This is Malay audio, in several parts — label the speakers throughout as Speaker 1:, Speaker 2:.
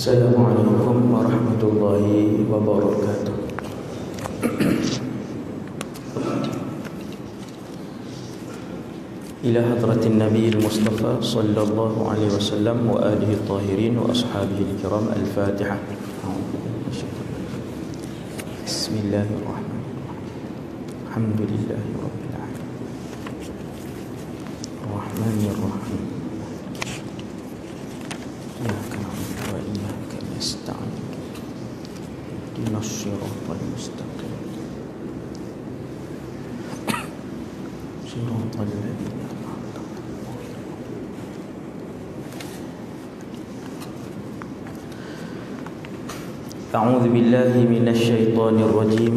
Speaker 1: Assalamualaikum warahmatullahi wabarakatuh. Ila hadratin Nabi al-Mustafa sallallahu alaihi wasallam wa alihi al-tahirin wa ashabihi al-kiram. Al-Fatihah. Bismillahirrahmanirrahim. Alhamdulillahi rabbil alamin. Ar-Rahmanir Rahim. Iyyaka na'budu wa iyyaka nasta'in. Ihdinas siratal mustaqim. Siratal ladzina أعوذ بالله من الشيطان الرجيم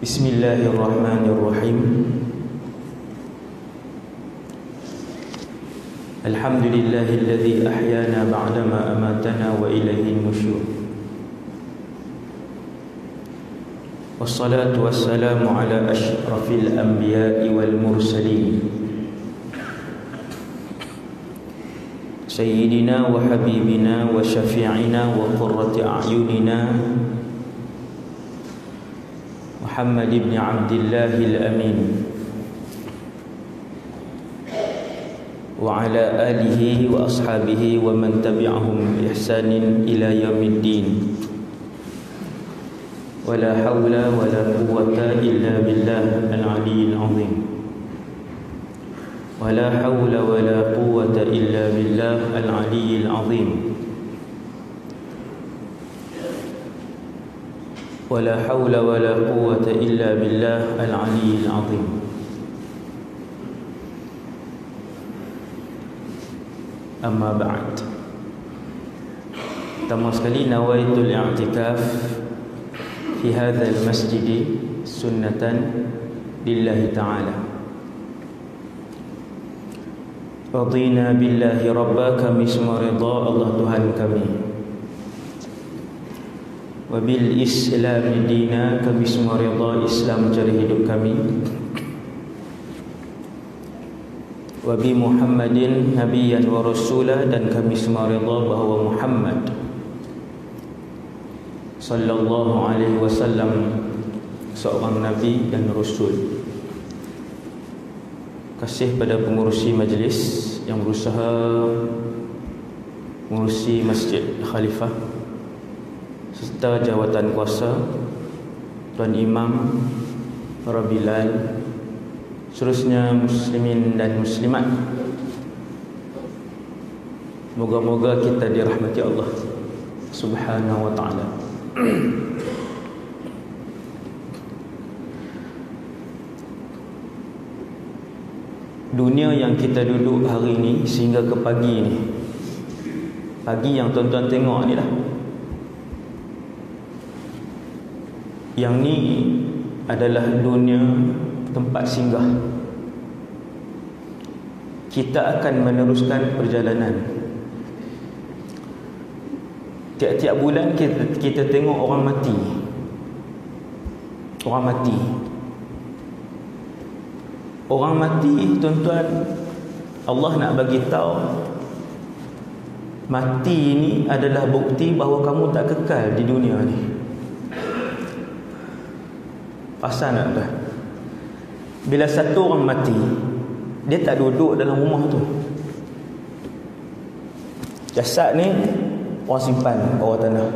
Speaker 1: بسم الله الرحمن الرحيم الحمد لله الذي أحيانا بعدما أماتنا وإليه النشور والصلاة والسلام على أشرف الأنبياء والمرسلين سيدنا وحبيبنا وشفيعنا وقرة أعيننا محمد بن عبد الله الأمين وعلى آله وأصحابه ومن تبعهم بإحسان إلى يوم الدين ولا حول ولا قوة إلا بالله العلي العظيم ولا حول ولا قوة إلا بالله العلي العظيم ولا حول ولا قوة إلا بالله العلي العظيم أما بعد. Pertama sekali nawaitul i'tikaf fi hadzal masjid sunnatan lillahi ta'ala. Radina billahi rabba, kami semua rida Allah Tuhan kami. Wa bil islam dina, kami semua rida Islam cara hidup kami. Wa bi Muhammadin nabiyyan wa rasulah, dan kami semua rida bahawa Muhammad sallallahu alaihi wasallam seorang nabi dan rasul. Kasih pada pengurusi majlis yang berusaha mengurusi Masjid Khalifah serta jawatan kuasa, Tuan Imam, para bilal, seterusnya muslimin dan muslimat. Moga-moga kita dirahmati Allah Subhanahu wa ta'ala. Dunia yang kita duduk hari ini sehingga ke pagi ni, pagi yang tuan-tuan tengok ni lah, yang ni adalah dunia tempat singgah. Kita akan meneruskan perjalanan. Tiap-tiap bulan kita tengok orang mati. Orang mati. Orang mati, tuan-tuan, Allah nak bagi tahu mati ini adalah bukti bahawa kamu tak kekal di dunia ni. Pasal tak tuan? Bila satu orang mati, dia tak duduk dalam rumah tu. Jasad ni orang simpan bawah tanah.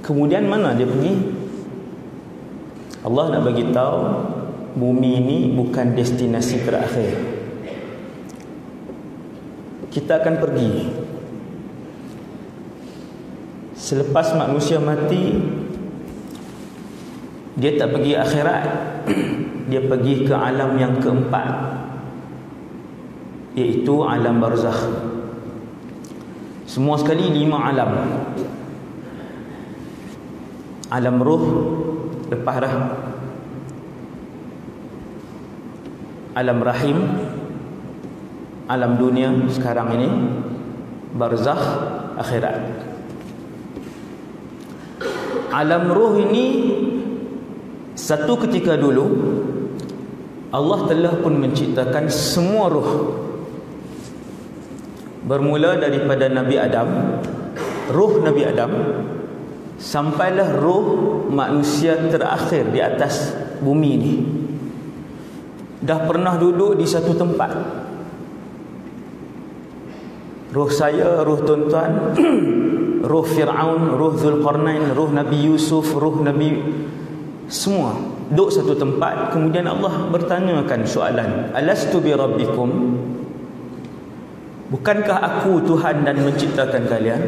Speaker 1: Kemudian mana dia pergi? Allah nak bagi tahu bumi ini bukan destinasi terakhir. Kita akan pergi. Selepas manusia mati, dia tak pergi akhirat, dia pergi ke alam yang keempat, iaitu alam barzakh. Semua sekali 5 alam. Alam ruh lepas dah, alam rahim, alam dunia sekarang ini, barzakh, akhirat. Alam ruh ini satu ketika dulu Allah telah pun menciptakan semua roh, bermula daripada Nabi Adam, roh Nabi Adam, sampailah roh manusia terakhir di atas bumi ni. Dah pernah duduk di satu tempat. Roh saya, roh tuan-tuan, roh Fir'aun, roh Zulkarnain, roh Nabi Yusuf, roh Nabi, semua duduk satu tempat. Kemudian Allah bertanyakan soalan, alastu bi rabbikum, bukankah aku Tuhan dan menciptakan kalian?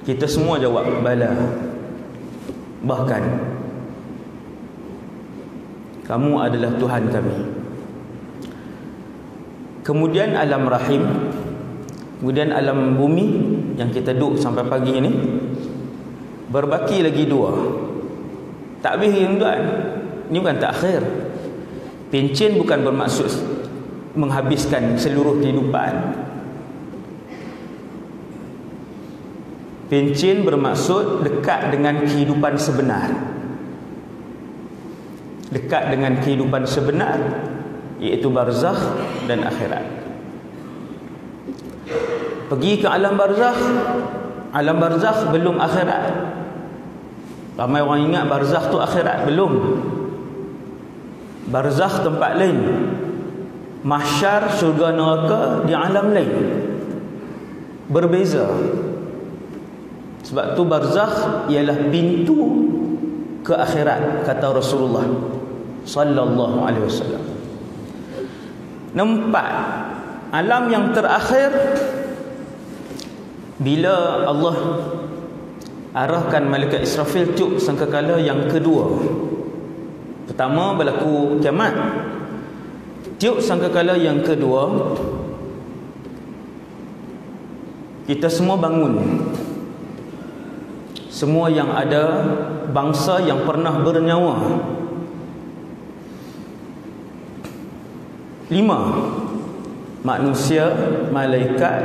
Speaker 1: Kita semua jawab bala. Bahkan kamu adalah Tuhan kami. Kemudian alam rahim, kemudian alam bumi yang kita duduk sampai pagi ini, berbaki lagi dua. Tak habis tuan. Ini bukan takhir. Pencen bukan bermaksud menghabiskan seluruh kehidupan. Pencen bermaksud dekat dengan kehidupan sebenar. Dekat dengan kehidupan sebenar, iaitu barzakh dan akhirat. Pergi ke alam barzakh. Alam barzakh belum akhirat. Ramai orang ingat barzakh tu akhirat. Belum. Barzakh tempat lain. Mahsyar, syurga neraka di alam lain. Berbeza. Sebab tu barzakh ialah pintu ke akhirat, kata Rasulullah sallallahu alaihi wasallam. Nampak alam yang terakhir, bila Allah arahkan malaikat Israfil tiup sangkakala yang kedua. Pertama berlaku kiamat. Tiup sangkakala yang kedua, kita semua bangun. Semua yang ada, bangsa yang pernah bernyawa. 5. Manusia, malaikat,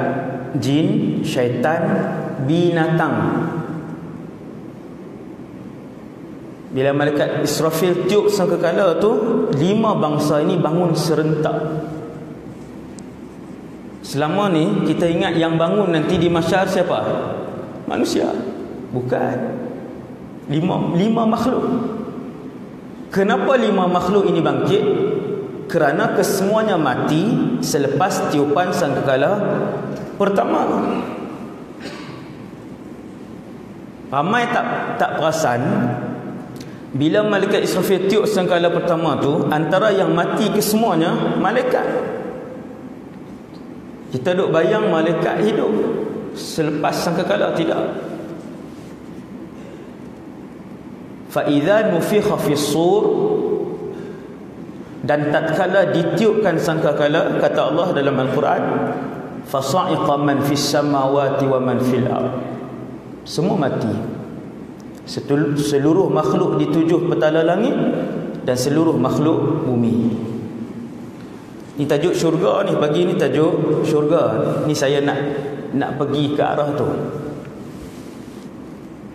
Speaker 1: jin, syaitan, binatang. Bila malaikat Israfil tiup sangkakala tu, 5 bangsa ini bangun serentak. Selama ni kita ingat yang bangun nanti di mahsyar siapa? Manusia. Bukan. 5 makhluk. Kenapa 5 makhluk ini bangkit? Kerana kesemuanya mati selepas tiupan sangkakala pertama. Ramai tak perasan, bila malaikat Israfil tiup sangkakala pertama tu, antara yang mati kesemuanya malaikat. Kita duk bayang malaikat hidup selepas sangkakala, tidak. Fa idza nufikha fis sur, dan tatkala ditiupkan sangkakala, kata Allah dalam Al-Quran, fasa'iqa man fis samawati wa man fil ard. Semua mati. Seluruh makhluk di 7 petala langit dan seluruh makhluk bumi. Ni tajuk syurga ni, pagi ni tajuk syurga. Ni saya nak pergi ke arah tu,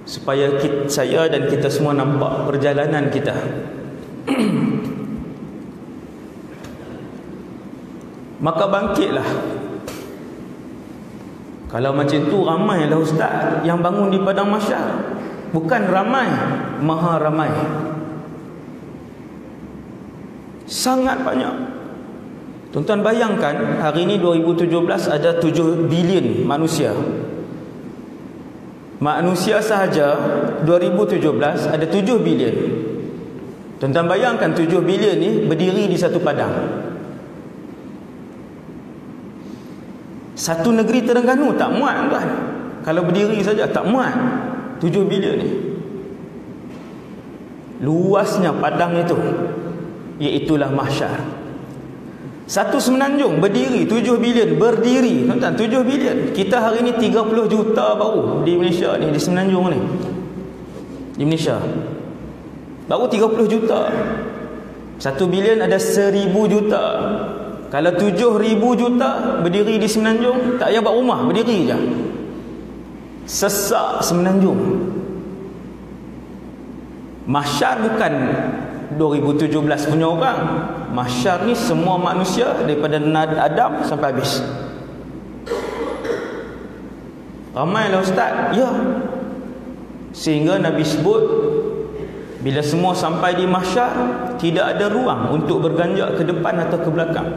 Speaker 1: supaya saya dan kita semua nampak perjalanan kita. Maka bangkitlah. Kalau macam tu ramailah ustaz yang bangun di padang mahsyar. Bukan ramai, maha ramai. Sangat banyak. Tuan-tuan bayangkan, hari ini 2017 ada 7 bilion manusia. Manusia sahaja 2017 ada 7 bilion. Tuan-tuan bayangkan 7 bilion ni berdiri di satu padang. Satu negeri Terengganu tak muat tuan. Kalau berdiri saja tak muat 7 bilion ni. Luasnya padang itu, iaitulah mahsyar. Satu semenanjung berdiri 7 bilion, berdiri tuan-tuan 7 bilion. Kita hari ni 30 juta baru di Malaysia ni, di semenanjung ni. Di Malaysia baru 30 juta. 1 bilion ada 1000 juta. Kalau 7,000 juta berdiri di semenanjung, tak payah buat rumah, berdiri je. Sesak semenanjung. Mahsyar bukan 2017 punya orang. Mahsyar ni semua manusia daripada Adam sampai habis. Ramailah ustaz. Ya. Sehingga Nabi sebut, bila semua sampai di mahsyar, tidak ada ruang untuk berganjak ke depan atau ke belakang.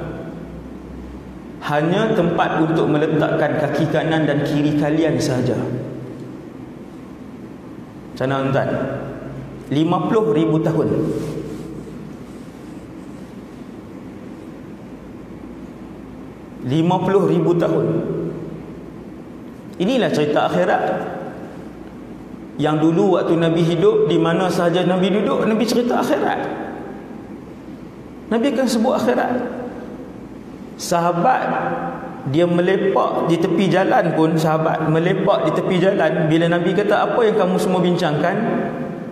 Speaker 1: Hanya tempat untuk meletakkan kaki kanan dan kiri kalian sahaja. Macam mana tuan? 50,000 tahun. ribu tahun. Inilah cerita akhirat. Yang dulu waktu Nabi hidup, di mana sahaja Nabi duduk, Nabi cerita akhirat. Nabi akan sebut akhirat. Sahabat dia melepak di tepi jalan pun, sahabat melepak di tepi jalan, bila Nabi kata, apa yang kamu semua bincangkan?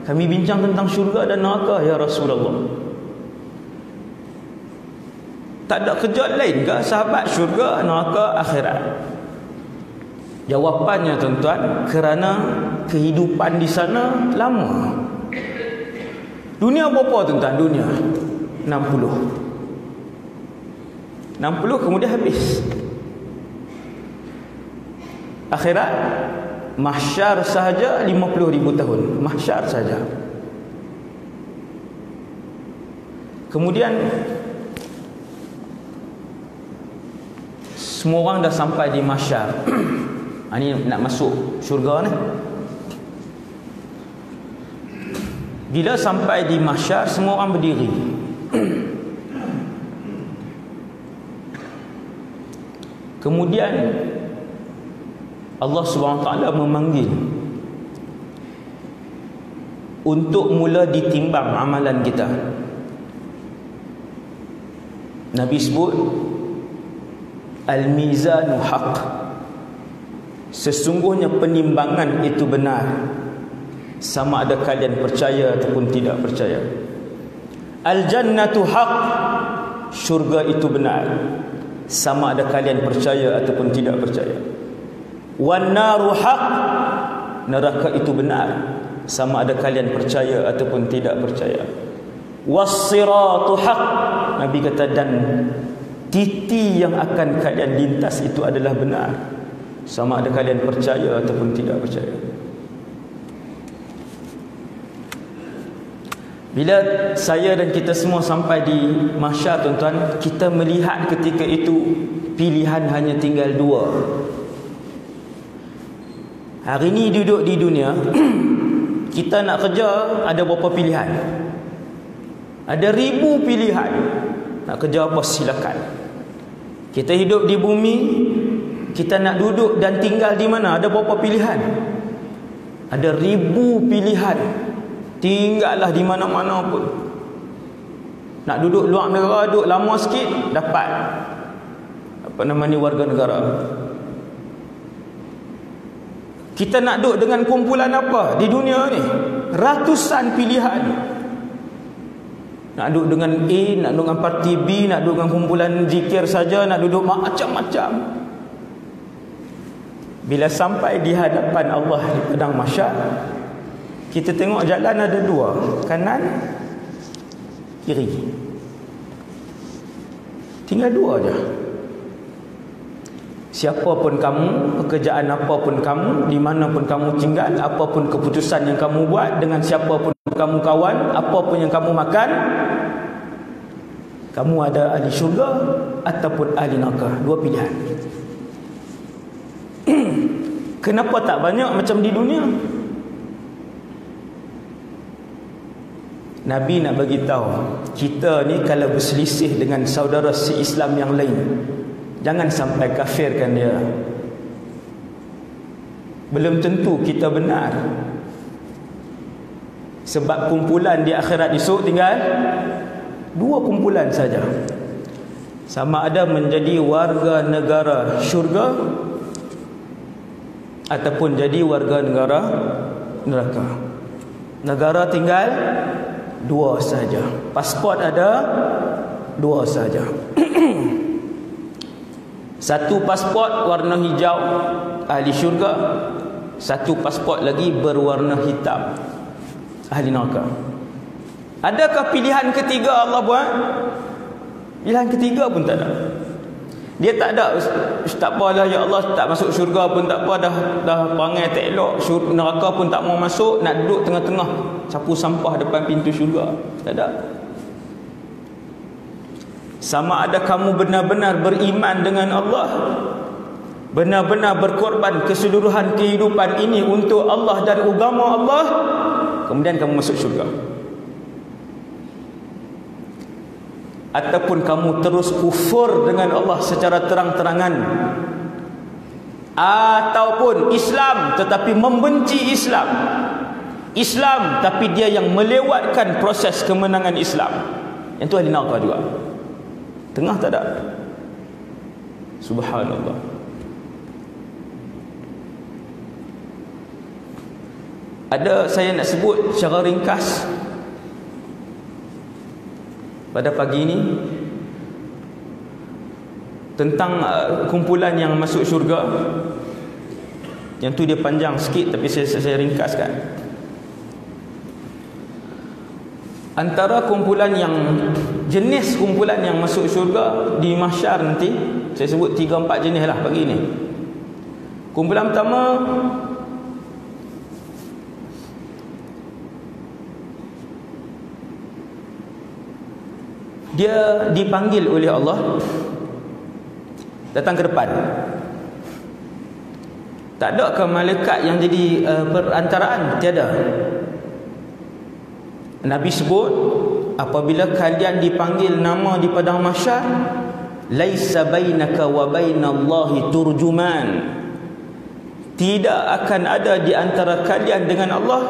Speaker 1: Kami bincang tentang syurga dan neraka ya Rasulullah. Tak ada kerja lain ke sahabat? Syurga, neraka, akhirat. Jawapannya tuan-tuan, kerana kehidupan di sana lama. Dunia berapa tuan-tuan? Dunia 60 kemudian habis. Akhirat, mahsyar sahaja 50,000 tahun. Mahsyar sahaja. Kemudian semua orang dah sampai di mahsyar. Ini nak masuk syurga ni. Bila sampai di mahsyar, semua orang berdiri. Kemudian Allah SWT memanggil untuk mula ditimbang amalan kita. Nabi sebut, Al-mizanu haq. Sesungguhnya penimbangan itu benar, sama ada kalian percaya ataupun tidak percaya. Al-jannatu haq. Syurga itu benar, sama ada kalian percaya ataupun tidak percaya. Wan naru haq. Neraka itu benar, sama ada kalian percaya ataupun tidak percaya. Was-siratu haq. Nabi kata, dan titi yang akan kalian lintas itu adalah benar, sama ada kalian percaya ataupun tidak percaya. Bila saya dan kita semua sampai di mahsyar tuan-tuan, kita melihat ketika itu pilihan hanya tinggal dua. Hari ini duduk di dunia, kita nak kerja, ada berapa pilihan? Ada 1000 pilihan. Nak kerja apa silakan. Kita hidup di bumi, kita nak duduk dan tinggal di mana? Ada berapa pilihan? Ada 1000 pilihan. Tinggallah di mana-mana pun. Nak duduk luar negara, duduk lama sikit, dapat apa nama ni, warga negara. Kita nak duduk dengan kumpulan apa di dunia ni? Ratusan pilihan. Nak duduk dengan A, nak duduk dengan parti B, nak duduk dengan kumpulan zikir saja, nak duduk macam-macam. Bila sampai di hadapan Allah di padang mahsyar, kita tengok jalan ada dua, kanan, kiri. Tinggal dua aja. Siapapun kamu, pekerjaan apapun kamu, di mana pun kamu tinggal, apapun keputusan yang kamu buat, dengan siapapun kamu kawan, apapun yang kamu makan, kamu ada ahli syurga ataupun ahli neraka. Dua pilihan. Kenapa tak banyak macam di dunia? Nabi nak bagi tahu, kita ni kalau berselisih dengan saudara se-Islam yang lain, jangan sampai kafirkan dia. Belum tentu kita benar. Sebab kumpulan di akhirat esok tinggal dua kumpulan saja. Sama ada menjadi warga negara syurga ataupun jadi warga negara neraka. Negara tinggal dua saja. Pasport ada dua saja. Satu pasport warna hijau, ahli syurga. Satu pasport lagi berwarna hitam, ahli neraka. Adakah pilihan ketiga Allah buat? Pilihan ketiga pun tak ada. Dia tak ada, tak apalah ya Allah, tak masuk syurga pun tak apa, dah perangai tak elok, neraka pun tak mau masuk, nak duduk tengah-tengah sapu sampah depan pintu syurga. Tak ada. Sama ada kamu benar-benar beriman dengan Allah, benar-benar berkorban keseluruhan kehidupan ini untuk Allah dan agama Allah, kemudian kamu masuk syurga, ataupun kamu terus kufur dengan Allah secara terang-terangan, ataupun Islam tetapi membenci Islam tapi dia yang melewatkan proses kemenangan Islam, yang tu ahli neraka juga. Tengah tak ada. Subhanallah. Ada, saya nak sebut secara ringkas pada pagi ini tentang kumpulan yang masuk syurga. Yang tu dia panjang sikit, tapi saya ringkaskan. Antara kumpulan yang, jenis kumpulan yang masuk syurga di mahsyar nanti, saya sebut 3-4 jenis lah pagi ni. Kumpulan pertama, dia dipanggil oleh Allah datang ke depan. Tak ada ke malaikat yang jadi perantaraan? Tiada. Nabi sebut, apabila kalian dipanggil nama di padang mahsyar, laisa bainaka wa bainallahi turjuman, tidak akan ada di antara kalian dengan Allah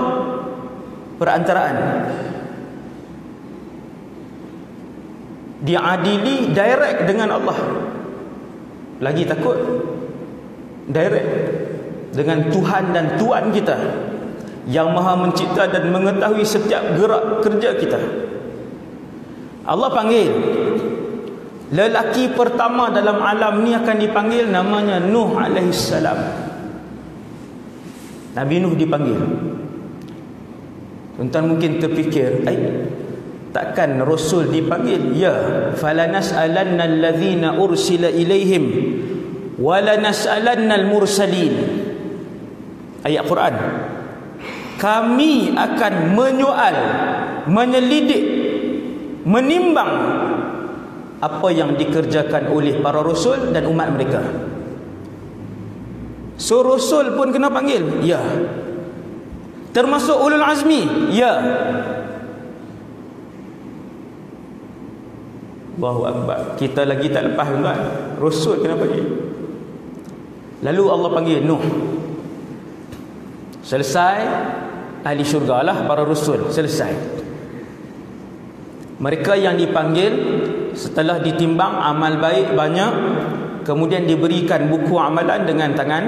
Speaker 1: perantaraan. Diadili direct dengan Allah. Lagi takut direct dengan Tuhan dan Tuan kita yang maha mencipta dan mengetahui setiap gerak kerja kita. Allah panggil. Lelaki pertama dalam alam ni akan dipanggil, namanya Nuh alaihissalam. Nabi Nuh dipanggil. Tuan-tuan mungkin terfikir, takkan Rasul dipanggil? Ya, falanas'alanna allazina ursila ilaihim walanas'alanna al-mursalin. Ayat Quran. Kami akan menyoal, menyelidik, menimbang apa yang dikerjakan oleh para rasul dan umat mereka. So Rasul pun kena panggil? Ya. Termasuk ulul azmi? Ya. Allahu Akbar. Kita lagi tak lepas tuan. Rasul kena panggil. Lalu Allah panggil Nuh. Selesai, ahli syurga lah para rasul. Selesai. Mereka yang dipanggil setelah ditimbang amal baik banyak, kemudian diberikan buku amalan dengan tangan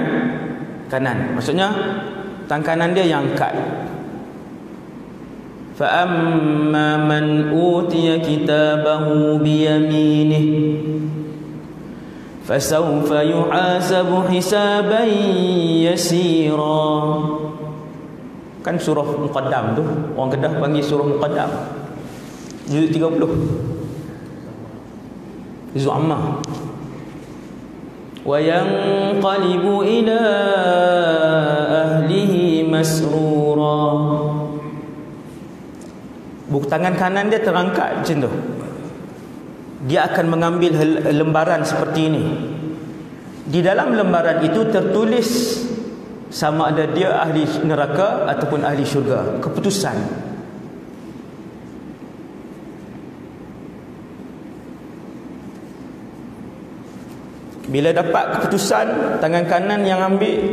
Speaker 1: kanan. Maksudnya tangan kanan dia yang angkat. فَأَمَّا مَنْ أُوتِيَ كِتَابَهُ بِيَمِينِهِ فَسَوْفَ يُحَاسَبُ حِسَابًا يَسِيرًا. Kan surah Muqaddam tu, orang Kedah panggil surah Muqaddam, juzuk 30, juzuk Ammah. وَيَنْقَلِبُ إِلَىٰ أَهْلِهِ مَسْرُورًا. Buku tangan kanan dia terangkat macam tu. Dia akan mengambil lembaran seperti ini. Di dalam lembaran itu tertulis sama ada dia ahli neraka ataupun ahli syurga. Keputusan. Bila dapat keputusan, tangan kanan yang ambil,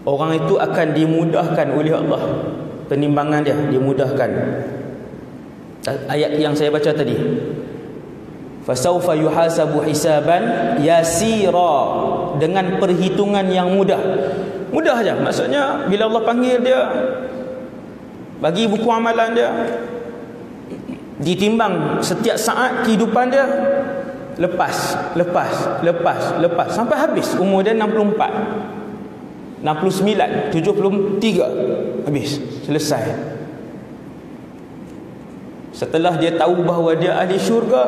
Speaker 1: orang itu akan dimudahkan oleh Allah. Penimbangan dia dimudahkan. Ayat yang saya baca tadi, fasaufa yuhasabu hisaban yasira, dengan perhitungan yang mudah. Mudah aja. Maksudnya bila Allah panggil dia, bagi buku amalan dia, ditimbang setiap saat kehidupan dia, lepas sampai habis. Umur dia 64, 69, 73, habis, selesai. Setelah dia tahu bahawa dia ahli syurga,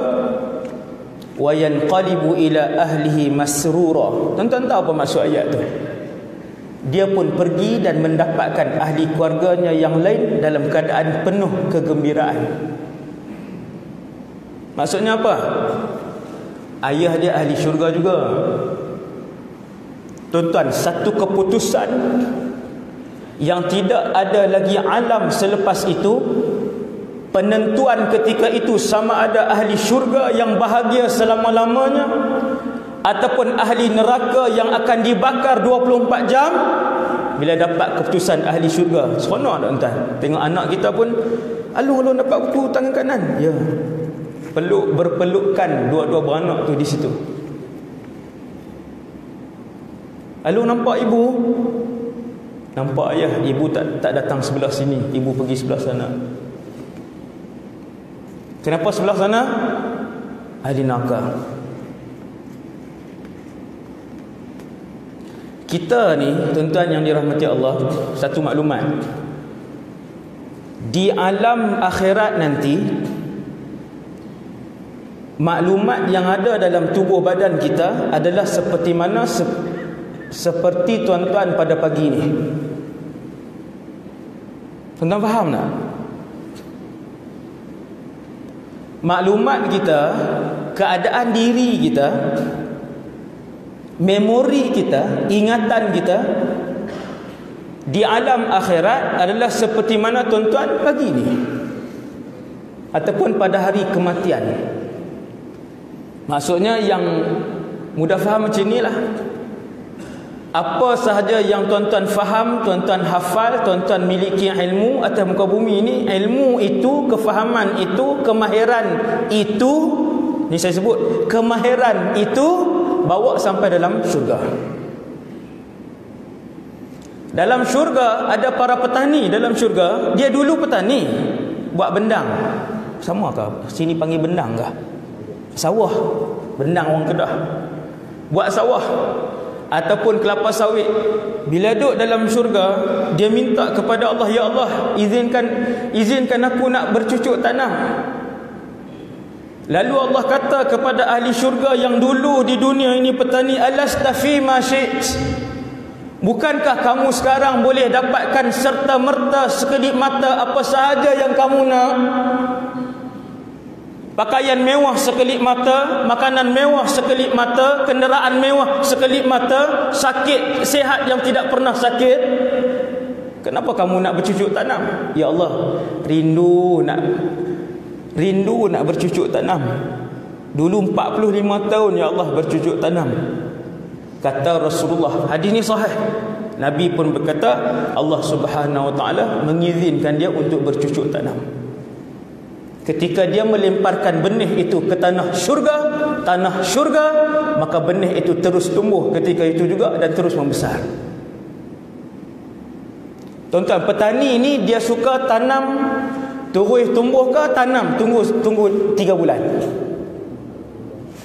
Speaker 1: wa yanqalibu ila ahlihi masrura. Tuan-tuan tahu apa maksud ayat tu? Dia pun pergi dan mendapatkan ahli keluarganya yang lain dalam keadaan penuh kegembiraan. Maksudnya apa? Ayah dia ahli syurga juga. Tuan-tuan, satu keputusan yang tidak ada lagi alam selepas itu, penentuan ketika itu sama ada ahli syurga yang bahagia selama-lamanya ataupun ahli neraka yang akan dibakar 24 jam. Bila dapat keputusan ahli syurga, seronok tak tuan-tuan? Tengok anak kita pun alung-alung dapat buku tangan kanan, ya, berpelukan dua-dua beranak tu di situ. Alung nampak ibu, nampak ayah, ibu tak datang sebelah sini, ibu pergi sebelah sana. Kenapa sebelah sana? Ahli neraka. Kita ni, tuan-tuan yang dirahmati Allah, satu maklumat. Di alam akhirat nanti, maklumat yang ada dalam tubuh badan kita adalah seperti mana? Seperti tuan-tuan pada pagi ni. Tuan-tuan faham tak? Maklumat kita, keadaan diri kita, memori kita, ingatan kita di alam akhirat adalah seperti mana tuan-tuan pagi ni ataupun pada hari kematian. Maksudnya yang mudah faham macam inilah. Apa sahaja yang tuan-tuan faham, tuan-tuan hafal, tuan-tuan miliki ilmu atas muka bumi ini, ilmu itu, kefahaman itu, kemahiran itu, ni saya sebut, kemahiran itu bawa sampai dalam syurga. Dalam syurga ada para petani. Dalam syurga, dia dulu petani, buat bendang. Sama ke? Sini panggil bendang ke? Sawah. Bendang orang Kedah. Buat sawah ataupun kelapa sawit. Bila duduk dalam syurga, dia minta kepada Allah, ya Allah, izinkan aku nak bercucuk tanam. Lalu Allah kata kepada ahli syurga yang dulu di dunia ini petani, alasta fi ma syi't, bukankah kamu sekarang boleh dapatkan serta merta sekelip mata apa sahaja yang kamu nak? Pakaian mewah sekelip mata, makanan mewah sekelip mata, kenderaan mewah sekelip mata, sakit sihat yang tidak pernah sakit. Kenapa kamu nak bercucuk tanam? Ya Allah, rindu nak bercucuk tanam. Dulu 45 tahun ya Allah bercucuk tanam. Kata Rasulullah, hadis ni sahih, Nabi pun berkata Allah Subhanahu Wa Taala mengizinkan dia untuk bercucuk tanam. Ketika dia melemparkan benih itu ke tanah syurga, maka benih itu terus tumbuh ketika itu juga dan terus membesar. Tuan-tuan, petani ini dia suka tanam, terus tumbuh ke tanam, tunggu 3 bulan.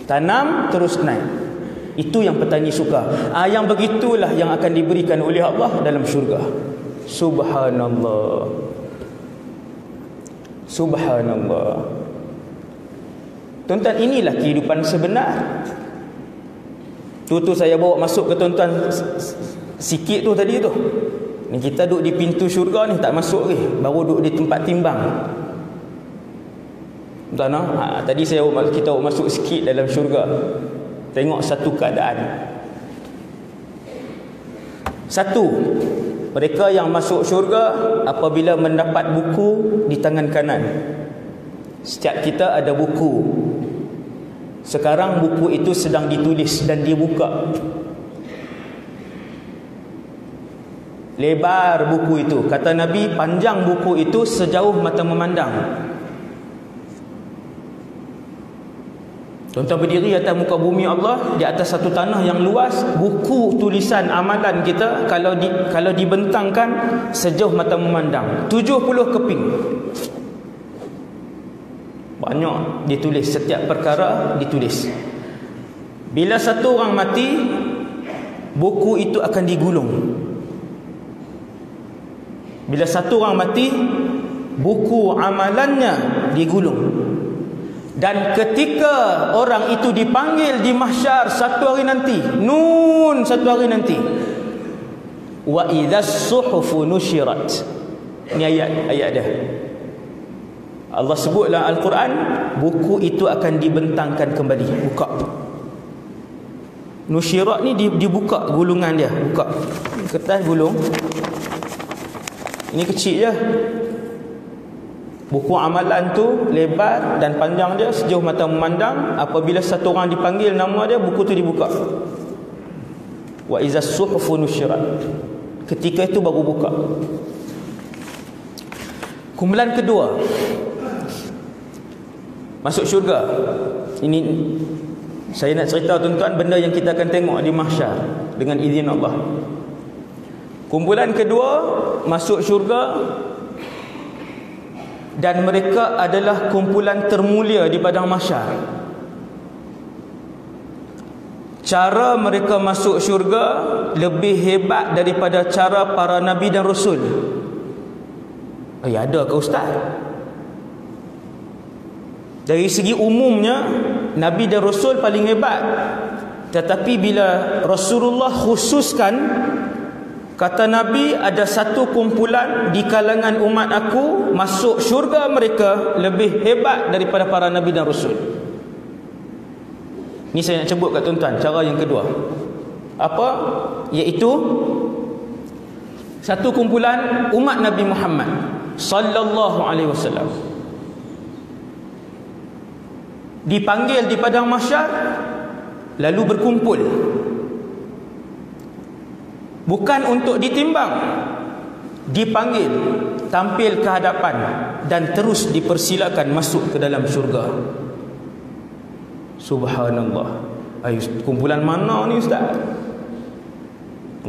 Speaker 1: Tanam terus naik. Itu yang petani suka. Yang begitulah yang akan diberikan oleh Allah dalam syurga. Subhanallah. Subhanallah. Tuan-tuan, inilah kehidupan sebenar. Tu saya bawa masuk ke tuan-tuan sikit tu tadi tu. Ni kita duduk di pintu syurga ni, tak masuk ke, baru duduk di tempat timbang. Tuan, tadi kita masuk sikit dalam syurga. Tengok satu keadaan. Satu, mereka yang masuk syurga apabila mendapat buku di tangan kanan. Setiap kita ada buku. Sekarang buku itu sedang ditulis dan dibuka. Lebar buku itu. Kata Nabi, panjang buku itu sejauh mata memandang. Tuan-tuan berdiri atas muka bumi Allah, di atas satu tanah yang luas, buku tulisan amalan kita kalau dibentangkan sejauh mata memandang, 70 keping. Banyak ditulis, setiap perkara ditulis. Bila satu orang mati, buku itu akan digulung. Bila satu orang mati, buku amalannya digulung. Dan ketika orang itu dipanggil di mahsyar satu hari nanti, satu hari nanti, wa idzas suhufu nusyirat. Ini ayat dia. Allah sebutlah Al-Quran, buku itu akan dibentangkan kembali, buka. Nusyirat ni dibuka gulungan dia, buka. Kertas gulung. Ini kecil je. Buku amalan tu lebar dan panjang dia sejauh mata memandang. Apabila satu orang dipanggil nama dia, buku tu dibuka. Wa idzas suhufu nusyirat. Ketika itu baru buka. Kumpulan kedua, masuk syurga. Ini saya nak cerita tuan-tuan benda yang kita akan tengok di mahsyar dengan izin Allah. Kumpulan kedua masuk syurga, dan mereka adalah kumpulan termulia di padang mahsyar. Cara mereka masuk syurga lebih hebat daripada cara para nabi dan rasul. Ada ke ustaz? Dari segi umumnya nabi dan rasul paling hebat. Tetapi bila Rasulullah khususkan, kata Nabi, ada satu kumpulan di kalangan umat aku masuk syurga mereka lebih hebat daripada para nabi dan rasul. Ni saya nak sebut kat tuan-tuan cara yang kedua. Apa? Iaitu satu kumpulan umat Nabi Muhammad sallallahu alaihi wasallam dipanggil di padang mahsyar, lalu berkumpul. Bukan untuk ditimbang, dipanggil, tampil ke hadapan dan terus dipersilakan masuk ke dalam syurga. Subhanallah. Kumpulan mana ni ustaz?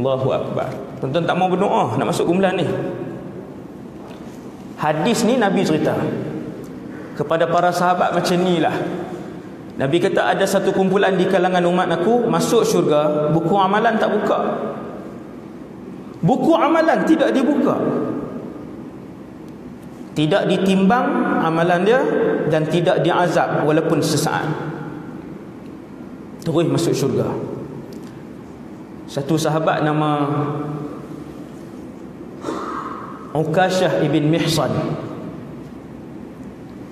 Speaker 1: Allahu Akbar. Tuan-tuan tak mau berdoa nak masuk kumpulan ni. Hadis ni Nabi cerita kepada para sahabat macam ni lah. Nabi kata ada satu kumpulan di kalangan umat aku masuk syurga, buku amalan tak buka. Buku amalan tidak dibuka, tidak ditimbang amalan dia, dan tidak diazab walaupun sesaat. Terus masuk syurga. Satu sahabat nama Ukashah ibn Mihsan.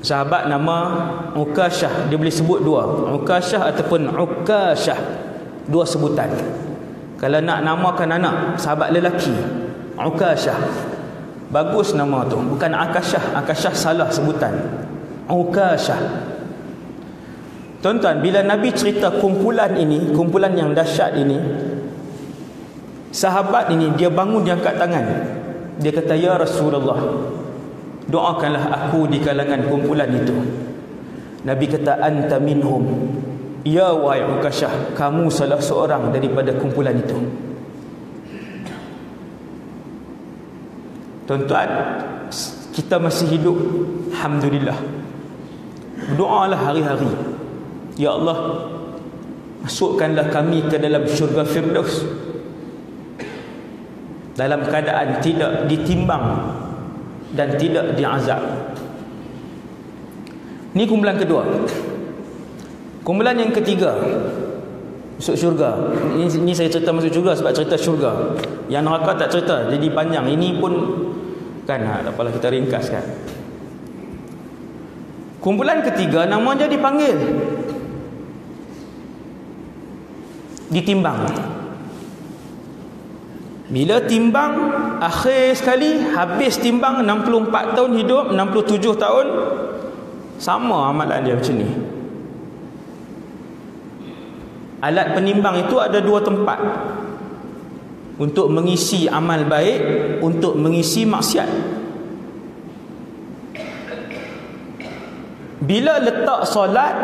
Speaker 1: Sahabat nama Ukashah, dia boleh sebut dua, Ukashah ataupun Ukashah, dua sebutan. Kalau nak namakan anak sahabat lelaki, Ukashah, bagus nama tu, bukan Akashah. Akashah salah sebutan, Ukashah. Tuan-tuan, bila Nabi cerita kumpulan ini, kumpulan yang dahsyat ini, sahabat ini dia bangun, dia angkat tangan, dia kata, ya Rasulullah, doakanlah aku di kalangan kumpulan itu. Nabi kata, anta minhum, ya wahai Ukashah, kamu salah seorang daripada kumpulan itu. Tuan-tuan, kita masih hidup, alhamdulillah. Berdoalah hari-hari, ya Allah, masukkanlah kami ke dalam syurga Firdaus dalam keadaan tidak ditimbang dan tidak diazab. Ini kumpulan kedua. Kumpulan yang ketiga masuk syurga. Ini saya cerita masuk syurga sebab cerita syurga. Yang neraka tak cerita, jadi panjang. Ini pun kan, tak apalah, kita ringkaskan. Kumpulan ketiga namanya dipanggil, ditimbang. Bila timbang, akhir sekali habis timbang, 64 tahun hidup, 67 tahun, sama amalan dia macam ni. Alat penimbang itu ada dua tempat, untuk mengisi amal baik, untuk mengisi maksiat. Bila letak solat,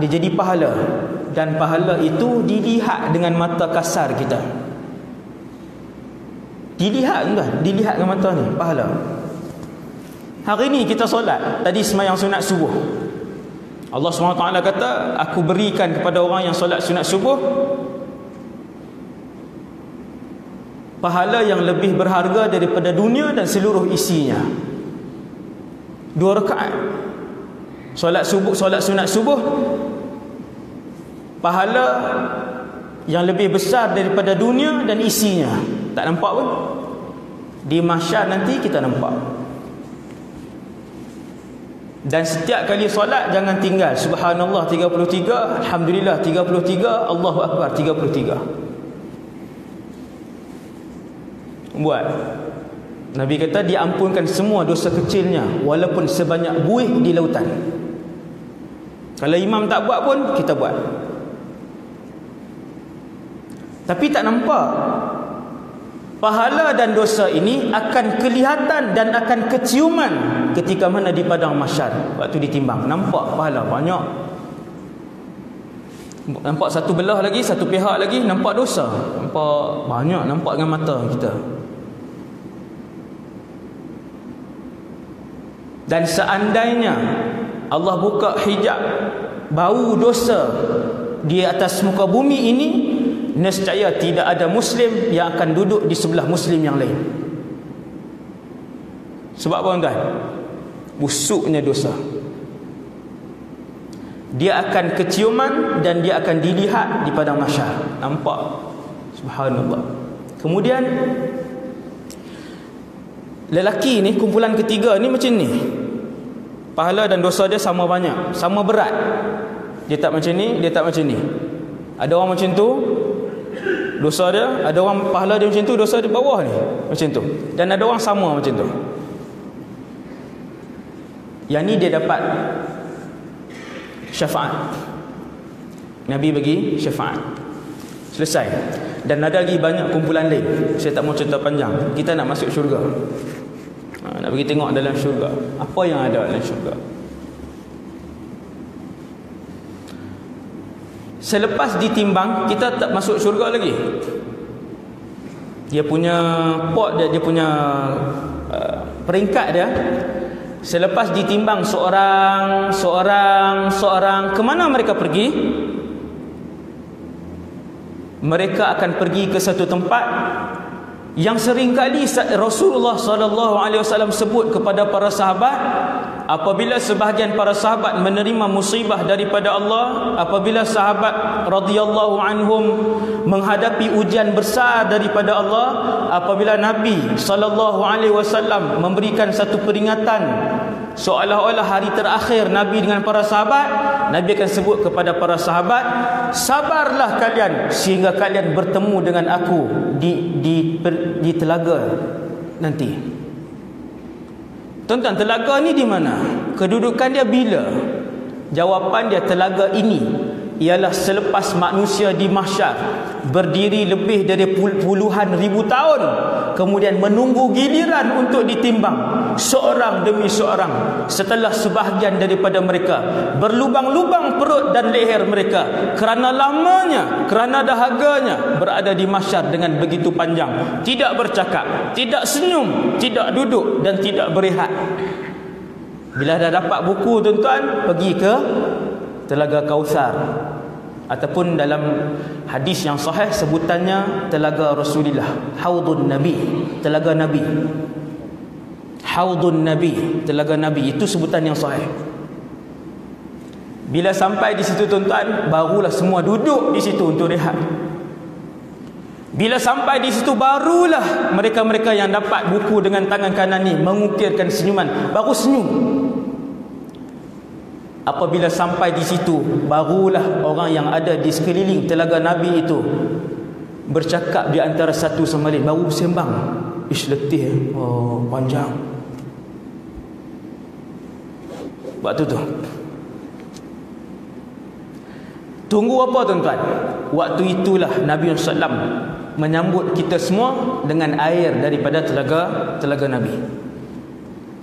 Speaker 1: dia jadi pahala, dan pahala itu dilihat dengan mata kasar kita. Dilihat kan? Dilihat dengan mata ni, pahala. Hari ni kita solat, tadi sembahyang sunat subuh, Allah SWT kata, aku berikan kepada orang yang solat sunat subuh pahala yang lebih berharga daripada dunia dan seluruh isinya. 2 rakaat. Solat sunat subuh, pahala yang lebih besar daripada dunia dan isinya. Tak nampak pun. Di mahsyar nanti kita nampak. Dan setiap kali solat jangan tinggal subhanallah 33, alhamdulillah 33, Allahu akbar 33. Buat. Nabi kata diampunkan semua dosa kecilnya walaupun sebanyak buih di lautan. Kalau imam tak buat pun kita buat. Tapi tak nampak. Pahala dan dosa ini akan kelihatan dan akan keciuman ketika mana di padang mahsyar waktu ditimbang. Nampak pahala banyak. Nampak satu belah lagi, satu pihak lagi, nampak dosa. Nampak banyak, nampak dengan mata kita. Dan seandainya Allah buka hijab bau dosa di atas muka bumi ini, nescaya tidak ada Muslim yang akan duduk di sebelah Muslim yang lain. Sebab apa tuan? Busuknya dosa. Dia akan keciuman dan dia akan dilihat di padang mahsyar. Nampak? Subhanallah. Kemudian lelaki ni, kumpulan ketiga ni macam ni. Pahala dan dosa dia sama banyak, sama berat. Dia tak macam ni, dia tak macam ni. Ada orang macam tu, dosa dia, ada orang pahala dia macam tu, dosa dia bawah ni macam tu. Dan ada orang sama macam tu. Yang ni dia dapat syafaat. Nabi bagi syafaat. Selesai. Dan ada lagi banyak kumpulan lain. Saya tak mau cerita panjang. Kita nak masuk syurga. Nak pergi tengok dalam syurga. Apa yang ada dalam syurga. Selepas ditimbang, kita tak masuk syurga lagi. Dia punya pot dia, dia punya peringkat dia. Selepas ditimbang seorang, ke mana mereka pergi? Mereka akan pergi ke satu tempat yang seringkali Rasulullah SAW sebut kepada para sahabat, apabila sebahagian para sahabat menerima musibah daripada Allah, apabila sahabat radhiyallahu anhum menghadapi ujian besar daripada Allah, apabila Nabi SAW memberikan satu peringatan seolah-olah hari terakhir Nabi dengan para sahabat, Nabi akan sebut kepada para sahabat, sabarlah kalian sehingga kalian bertemu dengan aku di telaga nanti. Tuan-tuan, telaga ni di mana? Kedudukan dia bila? Jawapan dia, telaga ini ialah selepas manusia di mahsyar berdiri lebih dari puluhan ribu tahun, kemudian menunggu giliran untuk ditimbang seorang demi seorang. Setelah sebahagian daripada mereka berlubang-lubang perut dan leher mereka kerana lamanya, kerana dahaganya berada di mahsyar dengan begitu panjang, tidak bercakap, tidak senyum, tidak duduk dan tidak berehat. Bila dah dapat buku, tuan-tuan, pergi ke Telaga Kausar, ataupun dalam hadis yang sahih sebutannya Telaga Rasulullah, Haudun Nabi, Telaga Nabi. Haudun Nabi, Telaga Nabi, itu sebutan yang sahih. Bila sampai di situ, tuan-tuan, barulah semua duduk di situ untuk rehat. Bila sampai di situ, barulah mereka-mereka yang dapat buku dengan tangan kanan ni mengukirkan senyuman, baru senyum. Apabila sampai di situ, barulah orang yang ada di sekeliling Telaga Nabi itu bercakap di antara satu sama lain, baru sembang. Ish, letih, oh panjang. Waktu tu tunggu apa, tuan-tuan? Waktu itulah Nabi SAW menyambut kita semua dengan air daripada telaga Nabi.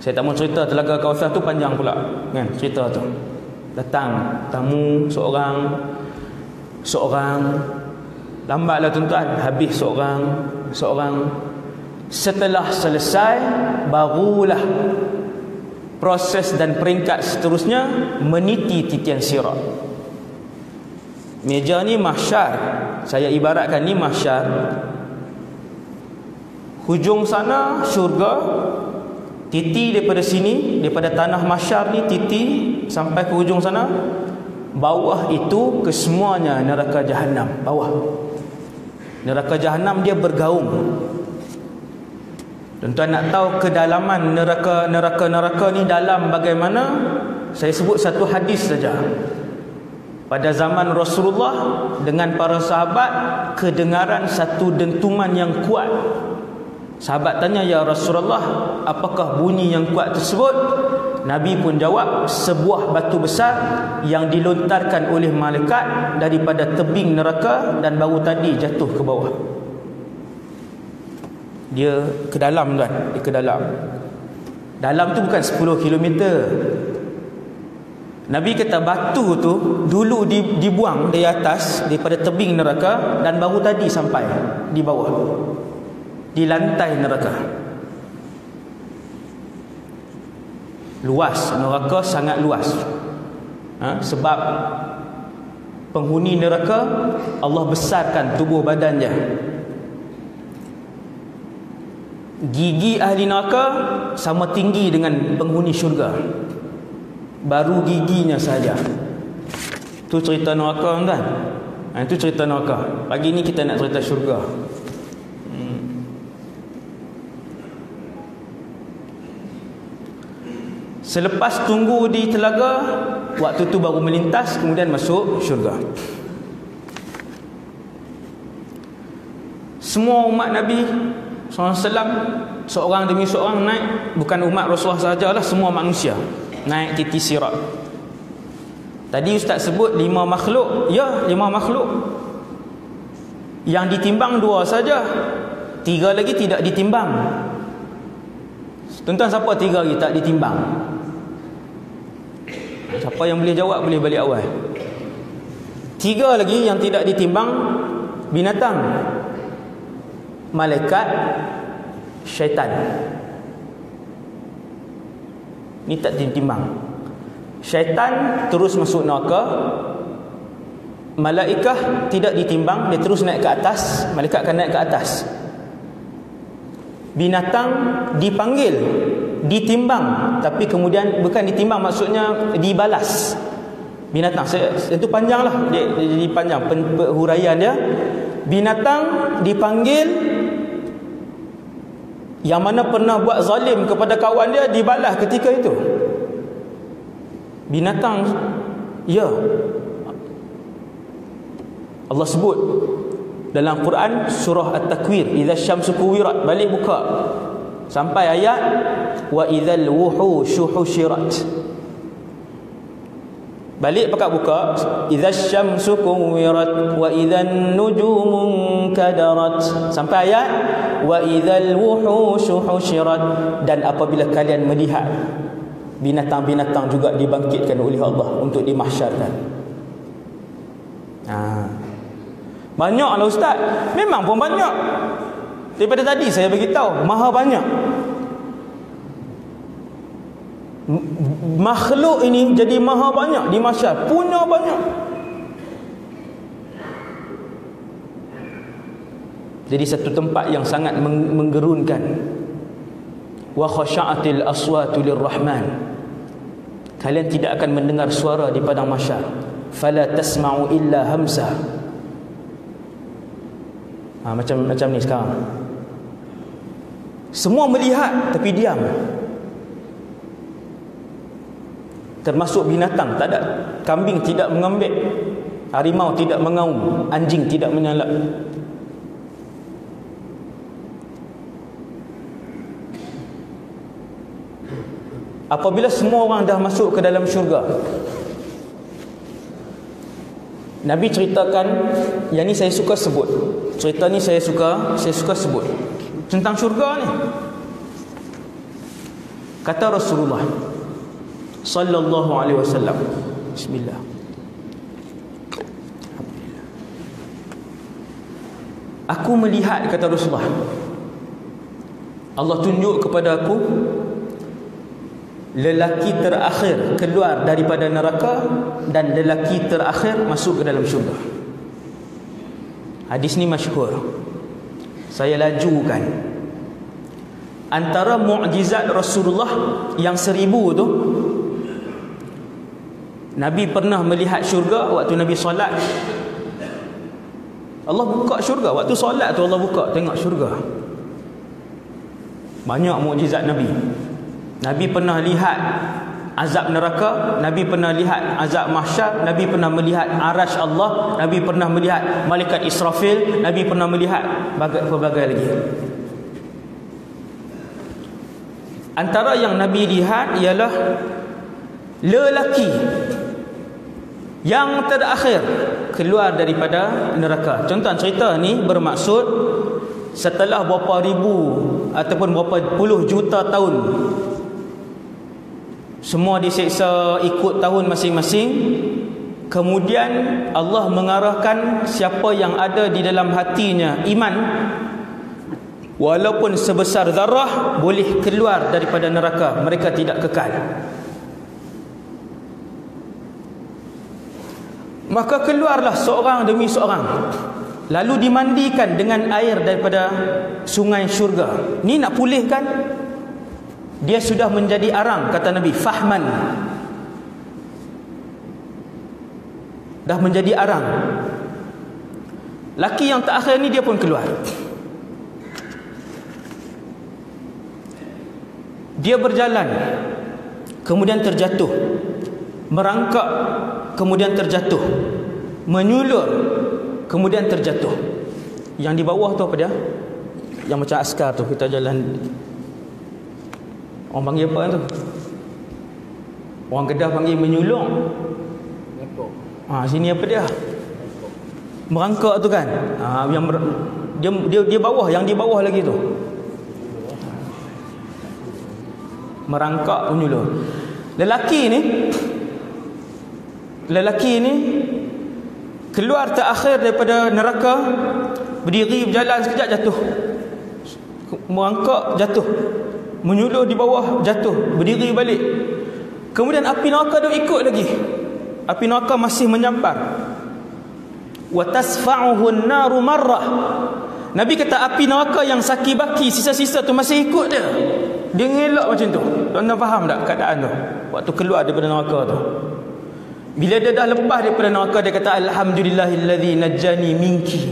Speaker 1: Saya tak mau cerita Telaga Kausar tu, panjang pula kan cerita tu. Datang tamu seorang, lambatlah tuan-tuan, habis seorang. Setelah selesai, barulah proses dan peringkat seterusnya meniti titian sirat. Meja ni mahsyar, saya ibaratkan ni mahsyar. Hujung sana syurga, Titi daripada sini, daripada tanah mahsyar ni, titi sampai ke hujung sana, bawah itu kesemuanya neraka Jahannam. Bawah neraka Jahannam dia bergaung. Tuan-tuan nak tahu kedalaman neraka ni dalam bagaimana? Saya sebut satu hadis saja. Pada zaman Rasulullah dengan para sahabat, kedengaran satu dentuman yang kuat. Sahabat tanya, "Ya Rasulullah, apakah bunyi yang kuat tersebut?" Nabi pun jawab, "Sebuah batu besar yang dilontarkan oleh malaikat daripada tebing neraka dan baru tadi jatuh ke bawah." Dia ke dalam, tuan. Dia ke dalam. Dalam tu bukan 10 kilometer. Nabi kata batu tu dulu dibuang dari atas, daripada tebing neraka, dan baru tadi sampai di bawah, di lantai neraka. Luas neraka, sangat luas. Sebab penghuni neraka Allah besarkan tubuh badannya. Gigi ahli neraka sama tinggi dengan penghuni syurga, baru giginya saja. Itu cerita neraka, kan? Itu cerita neraka. Pagi ni kita nak cerita syurga. Selepas tunggu di telaga, waktu tu baru melintas, kemudian masuk syurga. Semua umat Nabi SAW, seorang demi seorang naik. Bukan umat Rasulullah sahajalah, semua manusia naik titi sirat. Tadi Ustaz sebut 5 makhluk. Ya, 5 makhluk. Yang ditimbang 2 saja, 3 lagi tidak ditimbang. Tuan-tuan, siapa 3 lagi tak ditimbang? Siapa yang boleh jawab boleh balik awal. 3 lagi yang tidak ditimbang: binatang, malaikat, syaitan. Ni tak ditimbang. Syaitan terus masuk neraka. Malaikah tidak ditimbang, dia terus naik ke atas. Malaikat akan naik ke atas. Binatang dipanggil, ditimbang, tapi kemudian bukan ditimbang, maksudnya dibalas. Binatang, itu panjang lah, dia jadi panjang huraian dia. Binatang dipanggil, yang mana pernah buat zalim kepada kawan dia dibalas ketika itu. Binatang, ya. Allah sebut dalam Quran surah At-Takwir, "Idza syamsu kuwirat", balik buka sampai ayat "Wa idzal wuhushu husyirat". Balik pakat buka, "Idza syamsu kuwirat wa idzan nujumu kadarat", sampai ayat "Wa idzal wuhushu husyirat", dan apabila kalian melihat binatang-binatang juga dibangkitkan oleh Allah untuk dimahsyarkan. Banyaklah Ustaz. Memang pun banyak. Daripada tadi saya bagi tahu, maha banyak. Makhluk ini jadi maha banyak di mahsyar, punya banyak. Jadi satu tempat yang sangat menggerunkan. Wa khasha'atil aswatu lirrahman. Kalian tidak akan mendengar suara di padang mahsyar. Fala tasma'u illa hamsa. Macam ni sekarang. Semua melihat tapi diam. Termasuk binatang, tak ada. Kambing tidak mengambek, harimau tidak mengaum, anjing tidak menyalak. Apabila semua orang dah masuk ke dalam syurga, Nabi ceritakan, yang ni saya suka sebut. Cerita ni saya suka sebut tentang syurga ni. Kata Rasulullah sallallahu alaihi wasallam, bismillah. Aku melihat, kata Rasulullah, Allah tunjuk kepada aku lelaki terakhir keluar daripada neraka dan lelaki terakhir masuk ke dalam syurga. Hadis ni masyhur. Saya lajukan. antara mukjizat Rasulullah yang 1000 tu, Nabi pernah melihat syurga waktu Nabi solat. Allah buka syurga waktu solat tu, Allah buka tengok syurga. Banyak mukjizat Nabi. Nabi pernah lihat azab neraka, Nabi pernah lihat azab mahsyar, Nabi pernah melihat arasy Allah, Nabi pernah melihat malaikat Israfil, Nabi pernah melihat berbagai lagi. Antara yang Nabi lihat ialah lelaki yang terakhir keluar daripada neraka. Contoh cerita ni bermaksud setelah berapa ribu ataupun berapa puluh juta tahun semua diseksa ikut tahun masing-masing, kemudian Allah mengarahkan siapa yang ada di dalam hatinya iman, walaupun sebesar zarah, boleh keluar daripada neraka, mereka tidak kekal. Maka keluarlah seorang demi seorang, lalu dimandikan dengan air daripada sungai syurga. Ni nak pulihkan, dia sudah menjadi arang, kata Nabi, fahman, dah menjadi arang. Laki yang terakhir ni dia pun keluar. Dia berjalan, kemudian terjatuh, merangkak, kemudian terjatuh, menyulur, kemudian terjatuh. Yang di bawah tu apa dia? Yang macam askar tu, kita jalan, orang panggil apa tu? Orang Kedah panggil menyulung. Sini apa dia? Merangkak tu kan? Yang dia bawah, yang di bawah lagi tu. Merangkak, menyulur. Lelaki ni keluar terakhir daripada neraka, berdiri berjalan sekejap jatuh, merangkak jatuh, menyulur di bawah jatuh, berdiri balik. Kemudian api neraka tu ikut lagi, api neraka masih menyambar. Wa tasfa'uhu an-naru marrah. Nabi kata api neraka yang saki-baki sisa-sisa tu masih ikut dia. Dia ngelak macam tu. Tuan-tuan faham tak keadaan tu waktu keluar daripada neraka tu? Bila dia dah lepas daripada neraka, dia kata alhamdulillahillazi najjani minki.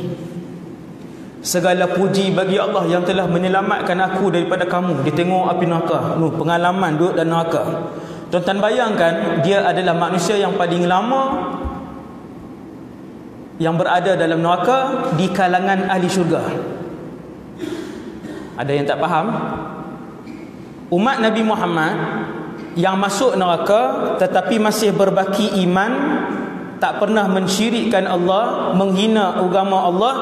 Speaker 1: Segala puji bagi Allah yang telah menyelamatkan aku daripada kamu. Dia tengok api neraka, pengalaman duduk dalam neraka. Tuan-tuan bayangkan, dia adalah manusia yang paling lama yang berada dalam neraka di kalangan ahli syurga. Ada yang tak faham? Umat Nabi Muhammad yang masuk neraka tetapi masih berbaki iman, tak pernah mensyirikkan Allah, menghina agama Allah,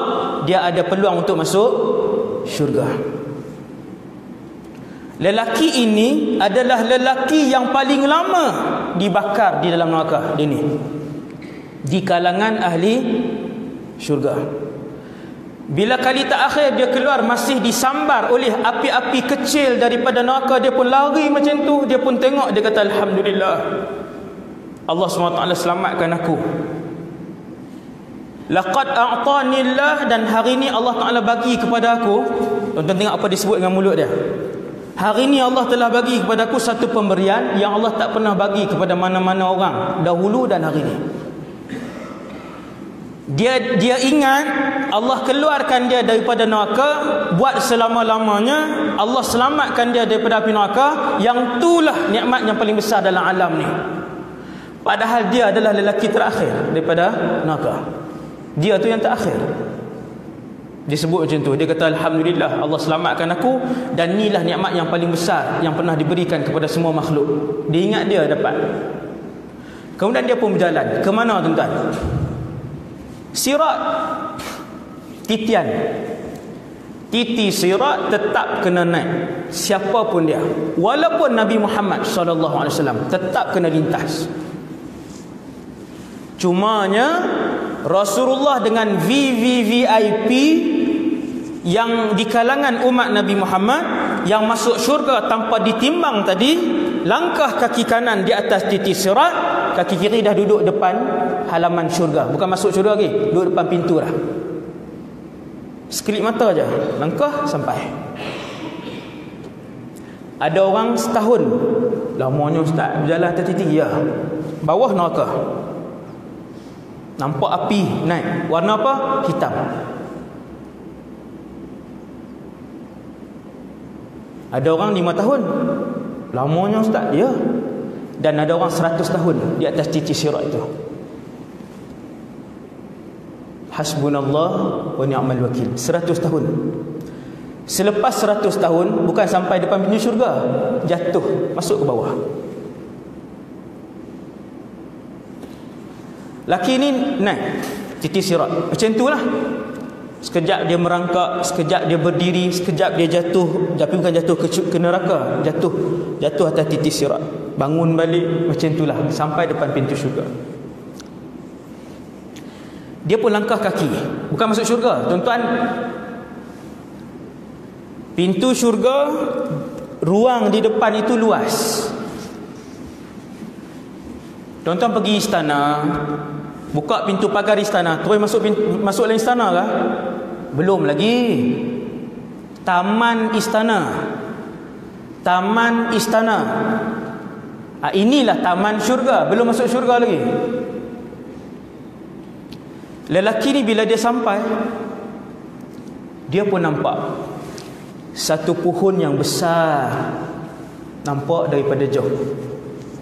Speaker 1: dia ada peluang untuk masuk syurga. Lelaki ini adalah lelaki yang paling lama dibakar di dalam neraka dia ni, di kalangan ahli syurga. Bila kali terakhir dia keluar masih disambar oleh api-api kecil daripada neraka, dia pun lari macam tu, dia pun tengok, dia kata alhamdulillah, Allah SWT selamatkan aku. Laqad a'tanillah, dan hari ni Allah Ta'ala bagi kepada aku. Tuan-tuan tengok apa disebut dengan mulut dia. Hari ni Allah telah bagi kepada aku satu pemberian yang Allah tak pernah bagi kepada mana-mana orang dahulu dan hari ni. Dia ingat Allah keluarkan dia daripada neraka buat selama-lamanya, Allah selamatkan dia daripada api neraka, yang itulah nikmat yang paling besar dalam alam ni. Padahal dia adalah lelaki terakhir daripada neraka. Dia tu yang terakhir. Dia sebut macam tu. Dia kata alhamdulillah, Allah selamatkan aku, dan inilah nikmat yang paling besar yang pernah diberikan kepada semua makhluk. Dia ingat dia dapat. Kemudian dia pun berjalan. Ke mana tuan-tuan? Sirat, titian, titi sirat tetap kena naik, siapa pun dia, walaupun Nabi Muhammad SAW tetap kena lintas. Cumanya Rasulullah dengan VVVIP yang di kalangan umat Nabi Muhammad yang masuk syurga tanpa ditimbang tadi, langkah kaki kanan di atas titi sirat, kaki kiri dah duduk depan halaman syurga. Bukan masuk syurga lagi, duduk depan pintu dah. Sekelip mata aja, langkah sampai. Ada orang setahun. Lamanya ustaz berjalan atas titik. Ya. Bawah neraka. Nampak api naik. Warna apa? Hitam. Ada orang 5 tahun. Lamanya ustaz. Ya. Dan ada orang 100 tahun di atas titik sirat itu. Hasbunallah wa ni'mal wakil. 100 tahun. Selepas 100 tahun, bukan sampai depan pintu syurga, jatuh, masuk ke bawah. Laki ni naik titik sirat. Macam itulah. Sekejap dia merangkak, sekejap dia berdiri, sekejap dia jatuh, tapi bukan jatuh ke neraka, jatuh atas titik sirat. Bangun balik, macam itulah sampai depan pintu syurga. Dia pun langkah kaki, bukan masuk syurga. Tuan-tuan, pintu syurga, ruang di depan itu luas. Tuan-tuan pergi istana, buka pintu pagar istana, terus masuk dalam istana kah? Belum lagi. Taman istana. Taman istana. Inilah taman syurga, belum masuk syurga lagi. Lelaki ni bila dia sampai, dia pun nampak satu pohon yang besar, nampak daripada jauh.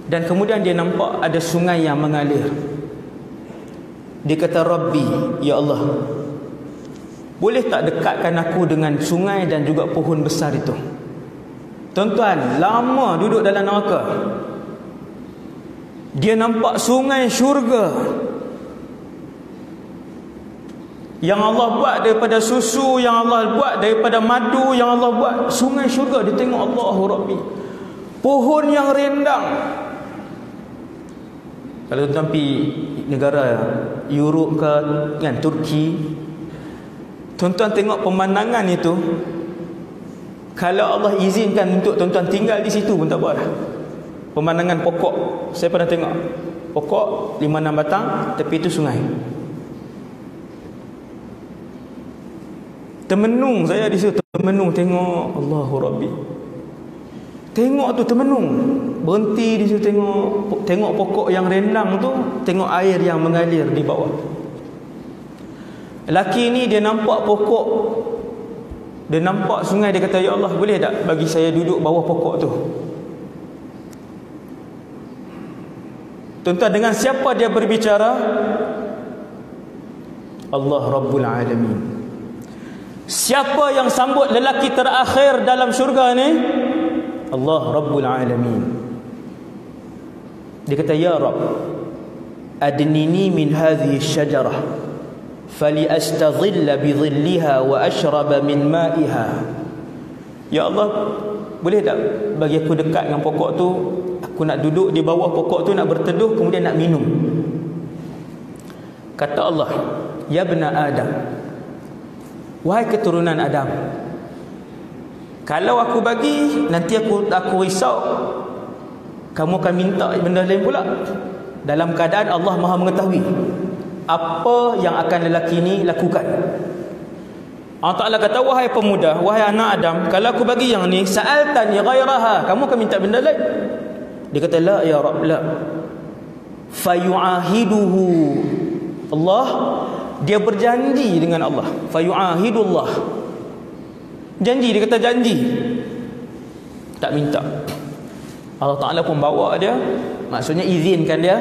Speaker 1: Dan kemudian dia nampak ada sungai yang mengalir. Dia kata, Rabbi, ya Allah, boleh tak dekatkan aku dengan sungai dan juga pohon besar itu? Tuan-tuan, lama duduk dalam neraka. Dia nampak sungai syurga yang Allah buat daripada susu, yang Allah buat daripada madu, yang Allah buat sungai syurga. Dia tengok, Allahu Rabbi, pohon yang rendang. Kalau tuan pergi negara Europe ke kan, Turki, tuan-tuan tengok pemandangan itu, kalau Allah izinkan untuk tuan-tuan tinggal di situ pun tak apa dah. Pemandangan pokok, saya pernah tengok pokok 5-6 batang, tepi itu sungai. Termenung saya di situ, termenung tengok, Allahu Rabbi. Tengok tu termenung. Berhenti di situ tengok pokok yang rendang tu, tengok air yang mengalir di bawah. Lelaki ni dia nampak pokok, dia nampak sungai, dia kata, ya Allah, boleh tak bagi saya duduk bawah pokok tu? Tuan-tuan, dengan siapa dia berbicara? Allah Rabbul Alamin. Siapa yang sambut lelaki terakhir dalam syurga ni? Allah Rabbul Alamin. Dia kata, ya Rabb, adnini min hadhihi syajarah fali astadhilla bi dhilliha wa ashraba min ma'iha. Ya Allah, boleh tak bagi aku dekat dengan pokok tu? Aku nak duduk di bawah pokok tu, nak berteduh, kemudian nak minum. Kata Allah, ya bena Adam, wahai keturunan Adam, kalau aku bagi, nanti aku risau kamu akan minta benda lain pula. Dalam keadaan Allah Maha mengetahui apa yang akan lelaki ini lakukan. Allah Ta'ala kata, wahai pemuda, wahai anak Adam, kalau aku bagi yang ni, sa'altani ghairaha, kamu akan minta benda lain. Dia kata, la ya Rabb, la. Fayu'ahiduhu Allah, dia berjanji dengan Allah. Fayu'ahidullah, janji, dia kata janji, tak minta. Allah Ta'ala pun bawa dia, maksudnya izinkan dia,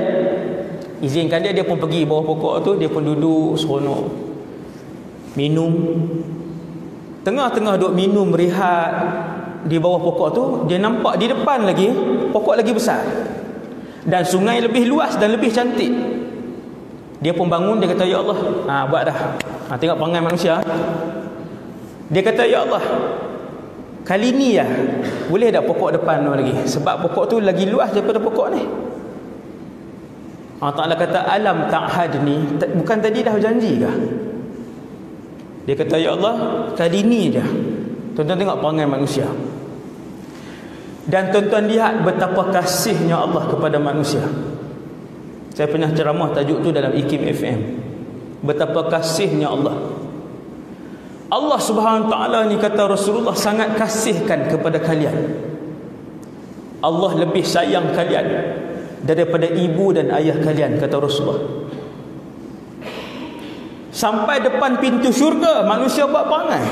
Speaker 1: dia pun pergi bawah pokok tu, dia pun duduk seronok minum. Tengah-tengah duduk minum, rehat di bawah pokok tu, dia nampak di depan lagi pokok lagi besar dan sungai lebih luas dan lebih cantik. Dia pun bangun, dia kata, ya Allah, buat dah. Tengok perangai manusia. Dia kata, ya Allah, kali ni ya, boleh tak pokok depan tu lagi? Sebab pokok tu lagi luas daripada pokok ni. Allah Ta'ala kata, alam ta'had ni, bukan tadi dah janji kah? Dia kata, ya Allah, kali ni je. Tuan-tuan tengok perangai manusia. Dan tuan-tuan lihat betapa kasihnya Allah kepada manusia. Saya pernah ceramah tajuk tu dalam IKIM FM. Betapa kasihnya Allah. Allah Subhanahu Wa Ta'ala ni, kata Rasulullah, sangat kasihkan kepada kalian. Allah lebih sayang kalian daripada ibu dan ayah kalian, kata Rasulullah. Sampai depan pintu syurga manusia buat perangai.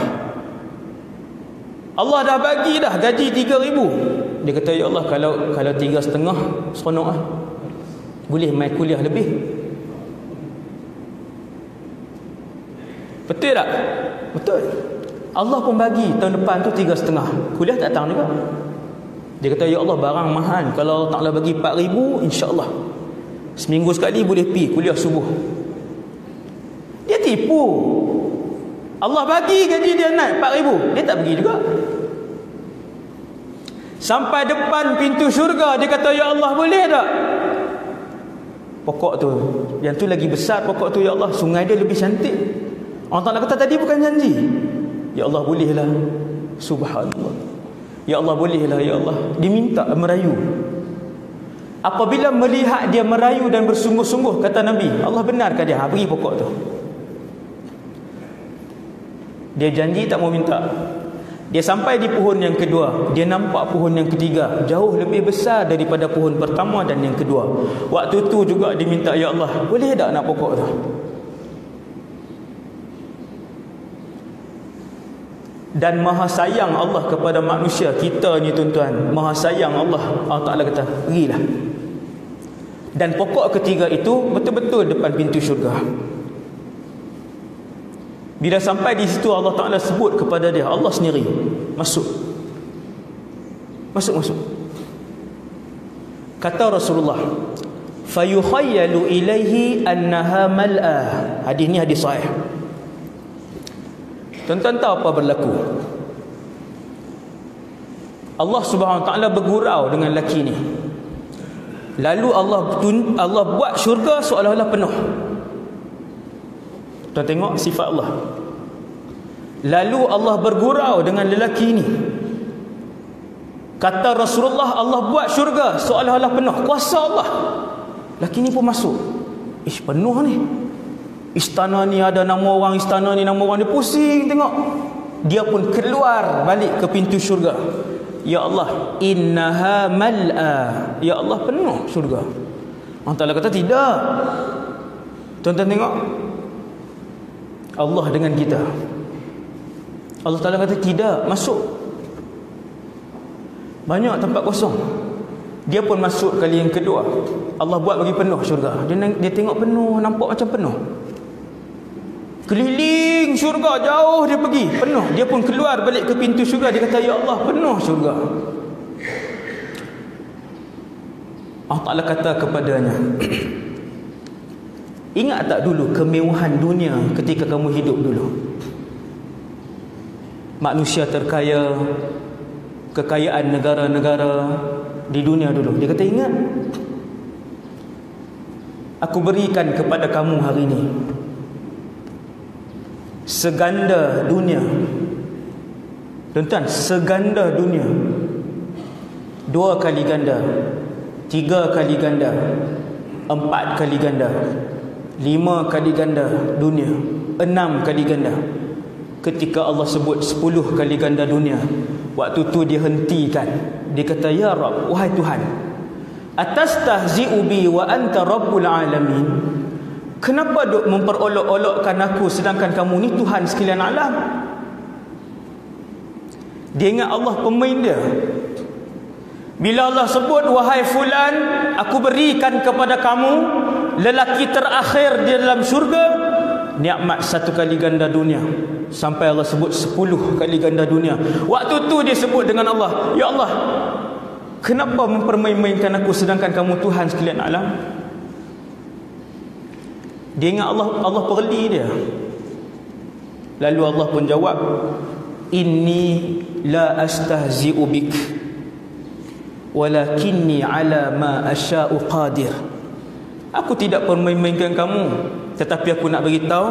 Speaker 1: Allah dah bagi dah gaji 3,000. Dia kata, ya Allah, kalau 3,5 seronok lah, boleh mai kuliah lebih. Betul tak? Betul. Allah pun bagi tahun depan tu 3,5. Kuliah tak datang juga. Dia kata, ya Allah, barang mahal, kalau taklah bagi 4,000, insya-Allah seminggu sekali boleh pi kuliah subuh. Dia tipu. Allah bagi gaji dia naik 4,000, dia tak pergi juga. Sampai depan pintu syurga, dia kata, ya Allah, boleh tak? Pokok tu, yang tu lagi besar pokok tu, ya Allah, sungai dia lebih cantik. Orang Ta'ala kata, tadi bukan janji. Ya Allah, bolehlah. Subhanallah. Ya Allah, bolehlah, ya Allah. Diminta merayu. Apabila melihat dia merayu dan bersungguh-sungguh, kata Nabi, Allah benarkan dia, bagi pokok tu. Dia janji tak mau minta. Dia sampai di pohon yang kedua, dia nampak pohon yang ketiga jauh lebih besar daripada pohon pertama dan yang kedua. Waktu tu juga dia minta, ya Allah, boleh tak nak pokok tu? Dan maha sayang Allah kepada manusia kita ni, tuan-tuan. Maha sayang Allah. Allah Ta'ala kata, pergilah. Dan pokok ketiga itu betul-betul depan pintu syurga. Bila sampai di situ, Allah Ta'ala sebut kepada dia, Allah sendiri, masuk. Masuk. Kata Rasulullah, fayukhayyalu ilaihi annaha mal'a. Hadis ni hadis sahih. Tuan-tuan tahu apa berlaku? Allah Subhanahu Wa Ta'ala bergurau dengan lelaki ni. Lalu Allah buat syurga seolah-olah penuh. Tuan tengok sifat Allah. Lalu Allah bergurau dengan lelaki ni. Kata Rasulullah, Allah buat syurga seolah-olah penuh. Kuasa Allah. Lelaki ni pun masuk. Penuh ni. Istana ni ada nama orang, istana ni nama orang. Dia pusing tengok. Dia pun keluar balik ke pintu syurga. Ya Allah, innaha mal'a. Ya Allah, penuh syurga. Allah Ta'ala kata, tidak. Tuan-tuan tengok, Allah dengan kita. Allah Ta'ala kata, tidak, masuk. Banyak tempat kosong. Dia pun masuk kali yang kedua. Allah buat bagi penuh syurga. Dia tengok penuh, nampak macam penuh. Keliling syurga, jauh dia pergi, penuh. Dia pun keluar balik ke pintu syurga. Dia kata, ya Allah, penuh syurga. Allah Ta'ala kata kepadanya, ingat tak dulu kemewahan dunia ketika kamu hidup dulu? Manusia terkaya, kekayaan negara-negara di dunia dulu. Dia kata, ingat, aku berikan kepada kamu hari ini seganda dunia. Tuan-tuan, seganda dunia. 2 kali ganda, 3 kali ganda, 4 kali ganda, 5 kali ganda dunia, 6 kali ganda. Ketika Allah sebut 10 kali ganda dunia, waktu tu dia hentikan. Dia kata, ya Rabb, wahai Tuhan, atastahzi'u bi wa anta rabbul alamin. Kenapa duk memperolok-olokkan aku sedangkan kamu ni Tuhan sekalian alam? Dia ingat Allah pemain dia. Bila Allah sebut, wahai fulan, aku berikan kepada kamu lelaki terakhir di dalam syurga, nikmat 1 kali ganda dunia. Sampai Allah sebut 10 kali ganda dunia. Waktu tu dia sebut dengan Allah, ya Allah, kenapa mempermain-mainkan aku sedangkan kamu Tuhan sekalian alam? Dia ingat Allah perli dia. Lalu Allah pun jawab, inni la astahzi'u bik walakinni ala ma asya'u qadir. Aku tidak permain-mainkan kamu, tetapi aku nak beritahu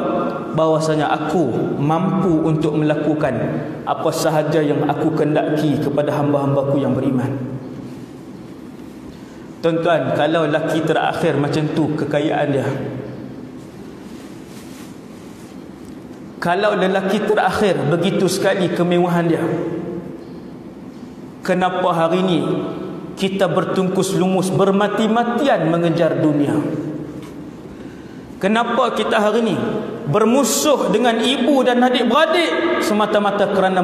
Speaker 1: bahwasanya aku mampu untuk melakukan apa sahaja yang aku kehendaki kepada hamba-hambaku yang beriman. Tuan-tuan, kalau lelaki terakhir macam tu kekayaan dia, kalau lelaki terakhir begitu sekali kemewahan dia, kenapa hari ini kita bertungkus lumus, bermati-matian mengejar dunia. Kenapa kita hari ini bermusuh dengan ibu dan adik-beradik? Semata-mata kerana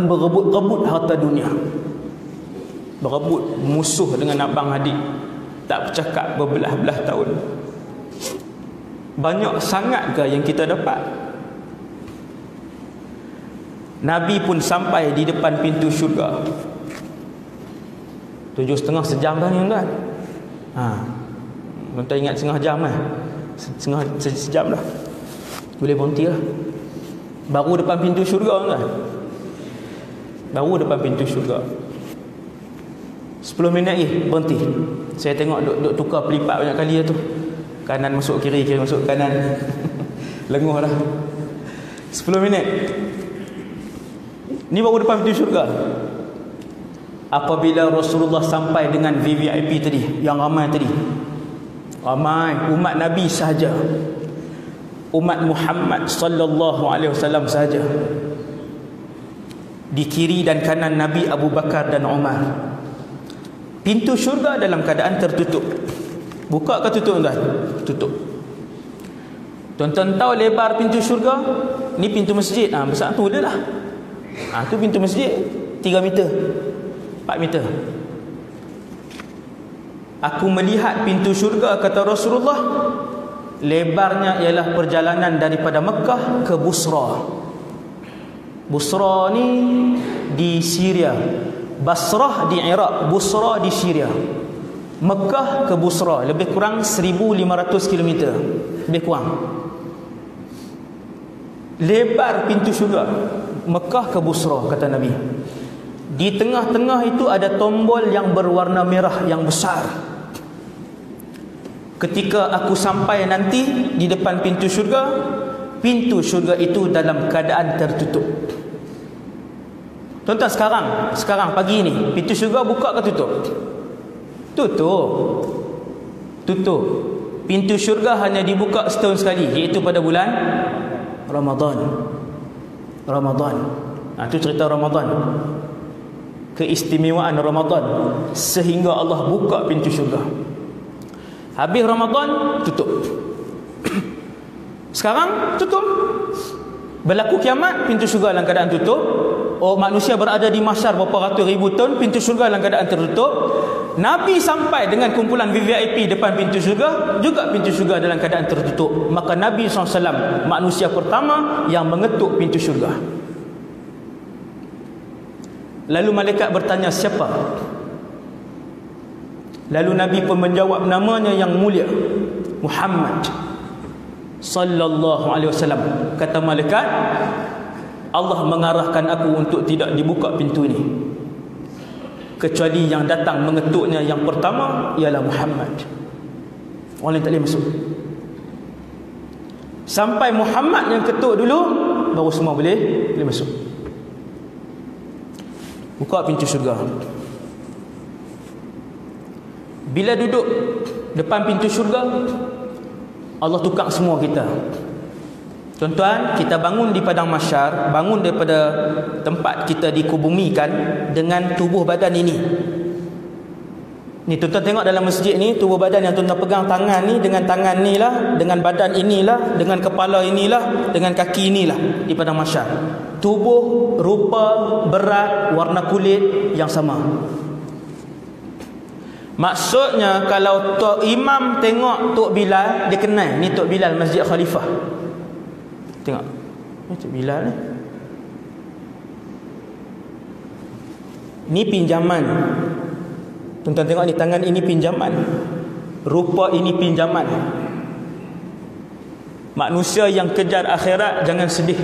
Speaker 1: berebut harta dunia. Berebut, musuh dengan abang adik, tak bercakap berbelah-belah tahun. Banyak sangat ke yang kita dapat? Nabi pun sampai di depan pintu syurga 7.5 sejam dah ni tuan. Tuan ingat setengah jam lah, sejam dah, boleh berhenti lah. Baru depan pintu syurga tuan, baru depan pintu syurga. 10 minit lagi berhenti. Saya tengok duk tukar pelipat banyak kali tu. Kanan masuk kiri, kiri masuk kanan. Lenguh dah. 10 minit. Ni baru depan pintu syurga. Apabila Rasulullah sampai dengan VVIP tadi, yang ramai tadi, ramai umat Nabi sahaja, umat Muhammad sallallahu alaihi wasallam sahaja. Di kiri dan kanan Nabi Abu Bakar dan Umar. Pintu syurga dalam keadaan tertutup. Buka ke tutup tuan? Tutup. Tuan-tuan tahu lebar pintu syurga? Ni pintu masjid. Besar tu dia lah. Tu pintu masjid 3 meter, 4 meter. Aku melihat pintu syurga, kata Rasulullah, lebarnya ialah perjalanan daripada Mekah ke Busra. Busra ni di Syria, Basrah di Iraq, Busra di Syria. Mekah ke Busra lebih kurang 1,500 km, lebih kurang. Lebar pintu syurga Mekah ke Busra, kata Nabi. Di tengah-tengah itu ada tombol yang berwarna merah yang besar. Ketika aku sampai nanti di depan pintu syurga itu dalam keadaan tertutup. Tuan-tuan, sekarang pagi ni pintu syurga buka ke tutup? Tutup. Pintu syurga hanya dibuka setahun sekali, iaitu pada bulan Ramadan. Itu cerita Ramadan, keistimewaan Ramadan, sehingga Allah buka pintu syurga. Habis Ramadan tutup. Sekarang tutup. Berlaku kiamat, pintu syurga dalam keadaan tutup. Manusia berada di mahsyar berapa ratus ribu tahun, pintu syurga dalam keadaan tertutup. Nabi sampai dengan kumpulan VVIP depan pintu syurga, juga pintu syurga dalam keadaan tertutup. Maka Nabi SAW manusia pertama yang mengetuk pintu syurga. Lalu malaikat bertanya, siapa? Lalu Nabi pun menjawab, namanya yang mulia, Muhammad sallallahu alaihi wasallam. Kata malaikat, Allah mengarahkan aku untuk tidak dibuka pintu ini, kecuali yang datang mengetuknya yang pertama ialah Muhammad. Orang lain tak boleh masuk. Sampai Muhammad yang ketuk dulu, baru semua boleh masuk. Buka pintu syurga. Bila duduk depan pintu syurga, Allah tukar semua kita. Tuan-tuan, kita bangun di padang mahsyar, bangun daripada tempat kita dikubumikan dengan tubuh badan ini. Ni tuan-tuan tengok dalam masjid ni, tubuh badan yang tuan-tuan pegang tangan ni, dengan tangan ni lah, dengan badan inilah, dengan kepala inilah, dengan kaki inilah di padang mahsyar. Tubuh, rupa, berat, warna kulit yang sama. Maksudnya kalau Tok Imam tengok Tok Bilal, dia kenal ni Tok Bilal Masjid Khalifah. Tengok, ni Tok Bilal ni. Ni pinjaman. Tuan-tuan tengok ni, tangan ini pinjaman, rupa ini pinjaman. Manusia yang kejar akhirat jangan sedih.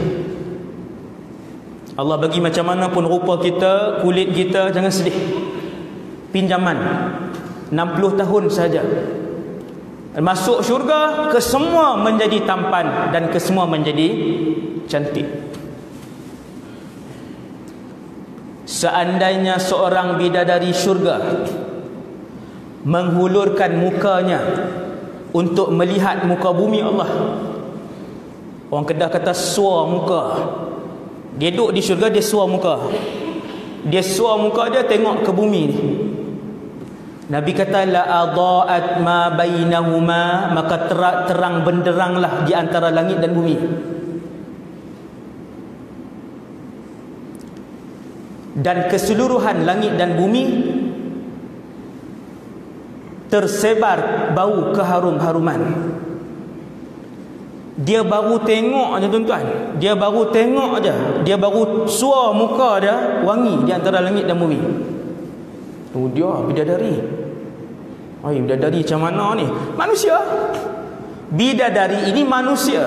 Speaker 1: Allah bagi macam mana pun rupa kita, kulit kita, jangan sedih. Pinjaman 60 tahun saja. Masuk syurga, kesemua menjadi tampan dan kesemua menjadi cantik. Seandainya seorang bidadari syurga menghulurkan mukanya untuk melihat muka bumi Allah, orang Kedah kata suar muka. Dia duduk di syurga, dia suar muka. Dia suar muka dia tengok ke bumi ni. Nabi kata la adaat ma bainahuma, maka terang benderanglah di antara langit dan bumi. Dan keseluruhan langit dan bumi tersebar bau keharum-haruman. Dia baru tengok aja tuan-tuan, dia baru tengok aja, dia baru suar muka dia wangi di antara langit dan bumi. Oh, dia bidadari. Ai, bidadari macam mana ni? Manusia. Bidadari ini manusia.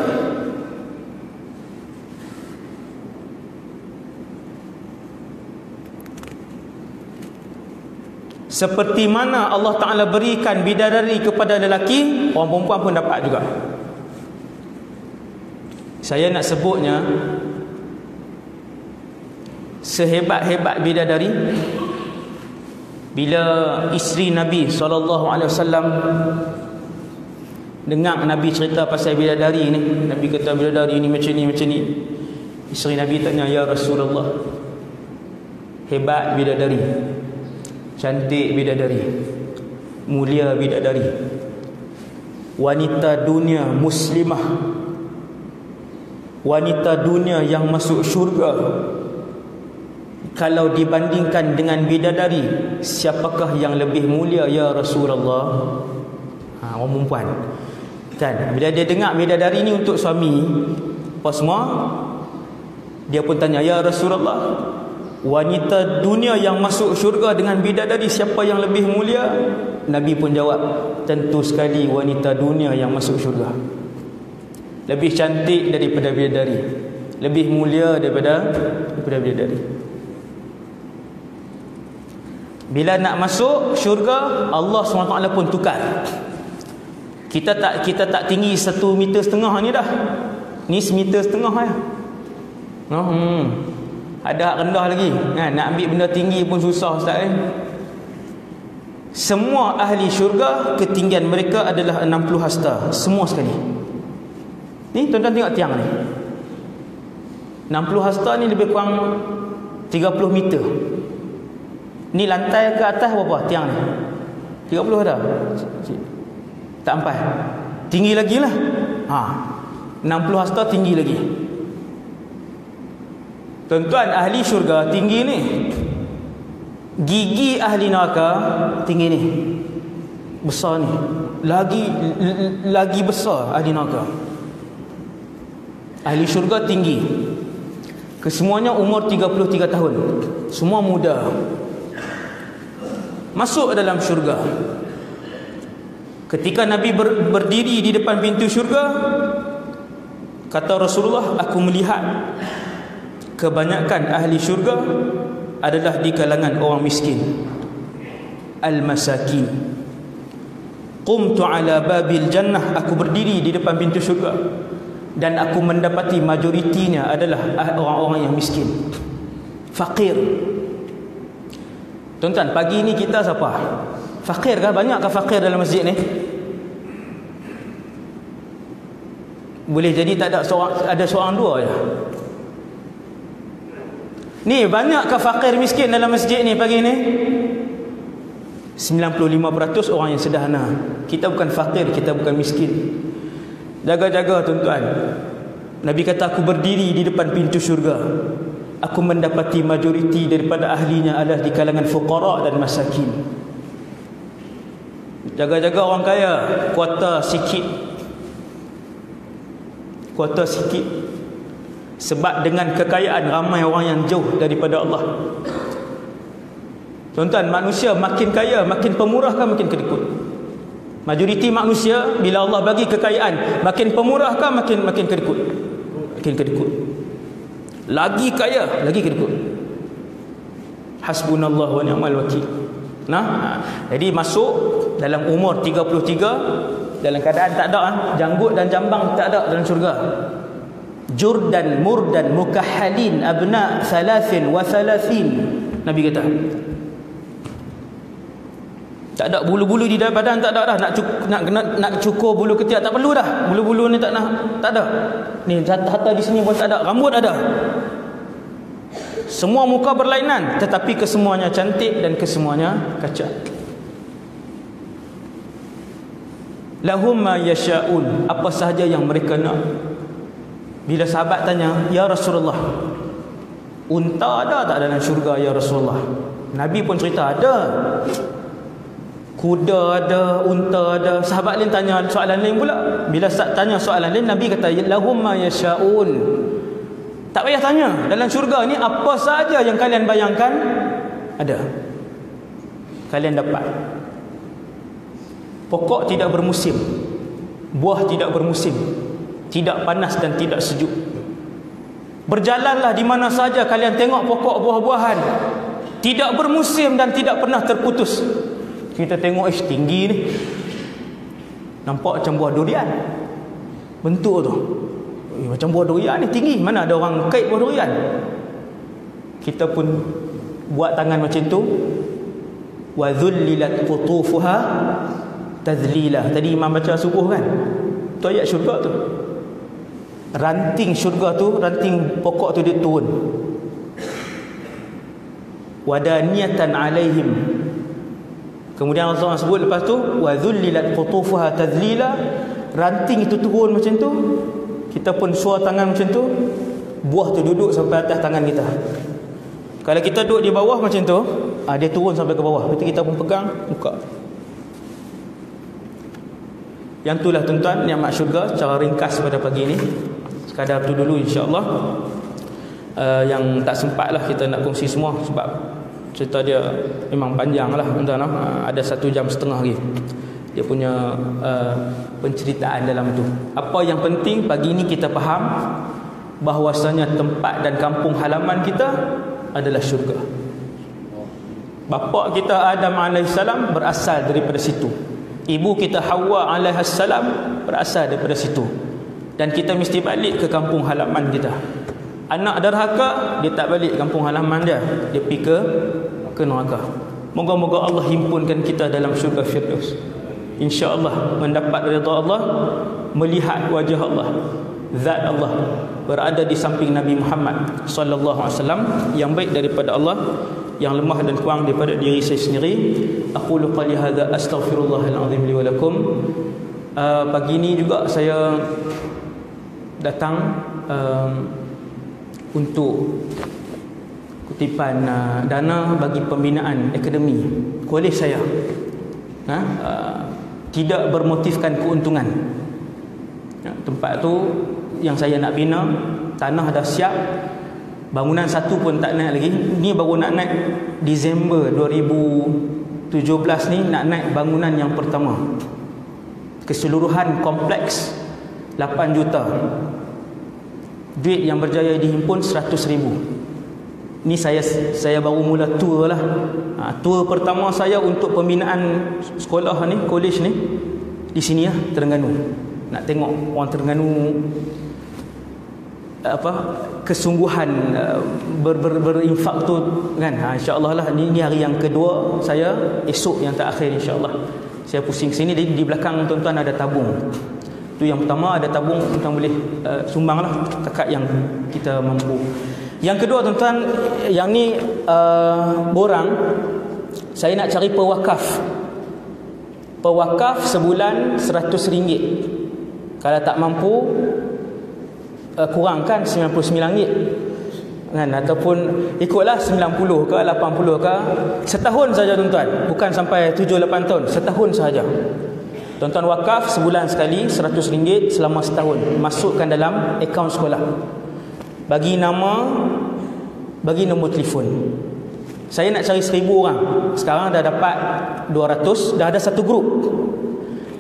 Speaker 1: Seperti mana Allah Ta'ala berikan bidadari kepada lelaki, orang perempuan pun dapat juga. Saya nak sebutnya, sehebat-hebat bidadari, bila isteri Nabi SAW dengar Nabi cerita pasal bidadari ni, Nabi kata bidadari ni macam ni, macam ni. Isteri Nabi tanya, ya Rasulullah, hebat bidadari, cantik bidadari, mulia bidadari, wanita dunia muslimah, wanita dunia yang masuk syurga, kalau dibandingkan dengan bidadari, siapakah yang lebih mulia ya Rasulullah? Orang perempuan kan, bila dia dengar bidadari ni untuk suami apa semua, dia pun tanya, ya Rasulullah, wanita dunia yang masuk syurga dengan bidadari, siapa yang lebih mulia? Nabi pun jawab, tentu sekali wanita dunia yang masuk syurga. Lebih cantik daripada bidadari, lebih mulia daripada bidadari. Bila nak masuk syurga, Allah SWT pun tukar. Kita tak tinggi 1,5 meter ni dah. Ni 1,5 meter ya. Ada hak rendah lagi kan? Nak ambil benda tinggi pun susah Ustaz kan? Semua ahli syurga, ketinggian mereka adalah 60 hasta, semua sekali. Ni tuan-tuan tengok tiang ni, 60 hasta ni lebih kurang 30 meter. Ni lantai ke atas berapa tiang ni? 30 dah. Tak sampai. Tinggi lagi lah. 60 hasta tinggi lagi. Tuan-tuan, ahli syurga tinggi ni. Gigi ahli neraka tinggi ni. Besar ni. Lagi besar ahli neraka. Ahli syurga tinggi. Kesemuanya umur 33 tahun. Semua muda. Masuk dalam syurga. Ketika Nabi berdiri di depan pintu syurga, kata Rasulullah, aku melihat kebanyakan ahli syurga adalah di kalangan orang miskin, al-masakin. Qumtu ala babil jannah, aku berdiri di depan pintu syurga dan aku mendapati majoritinya adalah orang-orang yang miskin, fakir. Tuan-tuan, pagi ni kita siapa? Fakir kah? Banyakkah fakir dalam masjid ni? Boleh jadi tak ada seorang dua je. Ni banyakkah fakir miskin dalam masjid ni pagi ni? 95% orang yang sederhana. Kita bukan fakir, kita bukan miskin. Jaga-jaga tuan-tuan. Nabi kata, aku berdiri di depan pintu syurga, aku mendapati majoriti daripada ahlinya adalah di kalangan fuqara dan masakin. Jaga-jaga orang kaya, kuota sikit. Kuota sikit. Sebab dengan kekayaan ramai orang yang jauh daripada Allah. Tuan-tuan, manusia makin kaya, makin pemurah kah makin kedekut? Majoriti manusia bila Allah bagi kekayaan, makin pemurah kah makin kedekut? Makin kedekut. Lagi kaya, lagi kedekut. Hasbunallah wa ni'mal wakil. Jadi masuk dalam umur 33, dalam keadaan tak ada janggut dan jambang, tak ada dalam syurga. Jurdan murdan mukahhalin abna 33, Nabi kata. Tak ada bulu-bulu di dalam badan, tak ada dah. Nak cukur bulu ketiak tak perlu dah. Bulu-bulu ni tak ada. Ni hatta di sini pun tak ada. Rambut ada. Semua muka berlainan, tetapi kesemuanya cantik dan kesemuanya kacat. lahum ma yasha'un, apa sahaja yang mereka nak. Bila sahabat tanya, ya Rasulullah, unta ada tak dalam syurga ya Rasulullah? Nabi pun cerita ada. Kuda ada, unta ada. Sahabat lain tanya soalan lain pula. Bila tanya soalan lain, Nabi kata lahum ma yasha'un. Tak payah tanya, dalam syurga ni apa sahaja yang kalian bayangkan ada, kalian dapat. Pokok tidak bermusim, buah tidak bermusim, tidak panas dan tidak sejuk. Berjalanlah di mana saja, kalian tengok pokok buah-buahan tidak bermusim dan tidak pernah terputus. Kita tengok tinggi ni, nampak macam buah durian bentuk tu, macam buah durian ni tinggi, mana ada orang kait buah durian. Kita pun buat tangan macam tu. Wa dhullilat qutufuha tadlila. Tadi imam baca subuh kan, tu ayat syurga tu. Ranting syurga tu, ranting pokok tu dia turun. Wadaniyatan alaihim. Kemudian Allah sebut lepas tu wa dhullilat qutufuha tadlila. Ranting itu turun macam tu, kita pun suar tangan macam tu, buah tu duduk sampai atas tangan kita. Kalau kita duduk di bawah macam tu, dia turun sampai ke bawah. Lepas kita pun pegang, buka. Yang itulah tuan-tuan nikmat syurga secara ringkas pada pagi ini. Sekadar tu dulu insya-Allah. Yang tak sempat lah kita nak kongsi semua sebab cerita dia memang panjang lah tuan-tuan. Ada 1 jam setengah lagi dia punya penceritaan dalam tu. Apa yang penting pagi ini kita faham bahawasanya tempat dan kampung halaman kita adalah syurga. Bapa kita Adam alaihissalam berasal daripada situ. Ibu kita Hawa alaihissalam berasal daripada situ. Dan kita mesti balik ke kampung halaman kita. Anak derhaka, dia tak balik kampung halaman dia, dia pergi ke neraka. Moga-moga Allah himpunkan kita dalam syurga Firdaus, insya-Allah, mendapat redha Allah, melihat wajah Allah, zat Allah berada di samping Nabi Muhammad sallallahu alaihi wasallam, yang baik daripada Allah, yang lemah dan kurang daripada diri saya sendiri. Aqulu qali hadza astaghfirullahal azim li wa lakum. Pagi ini juga saya datang untuk kutipan dana bagi pembinaan akademi kolej saya. Tidak bermotifkan keuntungan. Tempat tu yang saya nak bina, tanah dah siap, bangunan satu pun tak naik lagi. Ni baru nak naik Disember 2017 ni, nak naik bangunan yang pertama. Keseluruhan kompleks 8 juta. Duit yang berjaya dihimpun 100,000. Ni saya baru mula tour lah. Tour pertama saya untuk pembinaan sekolah ni, kolej ni, di sini lah, Terengganu. Nak tengok orang Terengganu kesungguhan berinfak tu kan. InsyaAllah lah, ni hari yang kedua saya, esok yang terakhir insyaAllah saya pusing sini. Di belakang tuan-tuan ada tabung. Tu yang pertama, ada tabung, tuan boleh sumbang lah kakak yang kita mampu. Yang kedua tuan-tuan, yang ni borang, saya nak cari pewakaf. Pewakaf sebulan RM100. Kalau tak mampu, kurangkan RM99 kan, ataupun ikutlah 90 ke 80 ke. Setahun saja tuan-tuan, bukan sampai 7-8 tahun, setahun saja. Tuan-tuan wakaf sebulan sekali RM100 selama setahun, masukkan dalam akaun sekolah, bagi nama, bagi nombor telefon. Saya nak cari 1,000 orang, sekarang dah dapat 200, dah ada satu grup.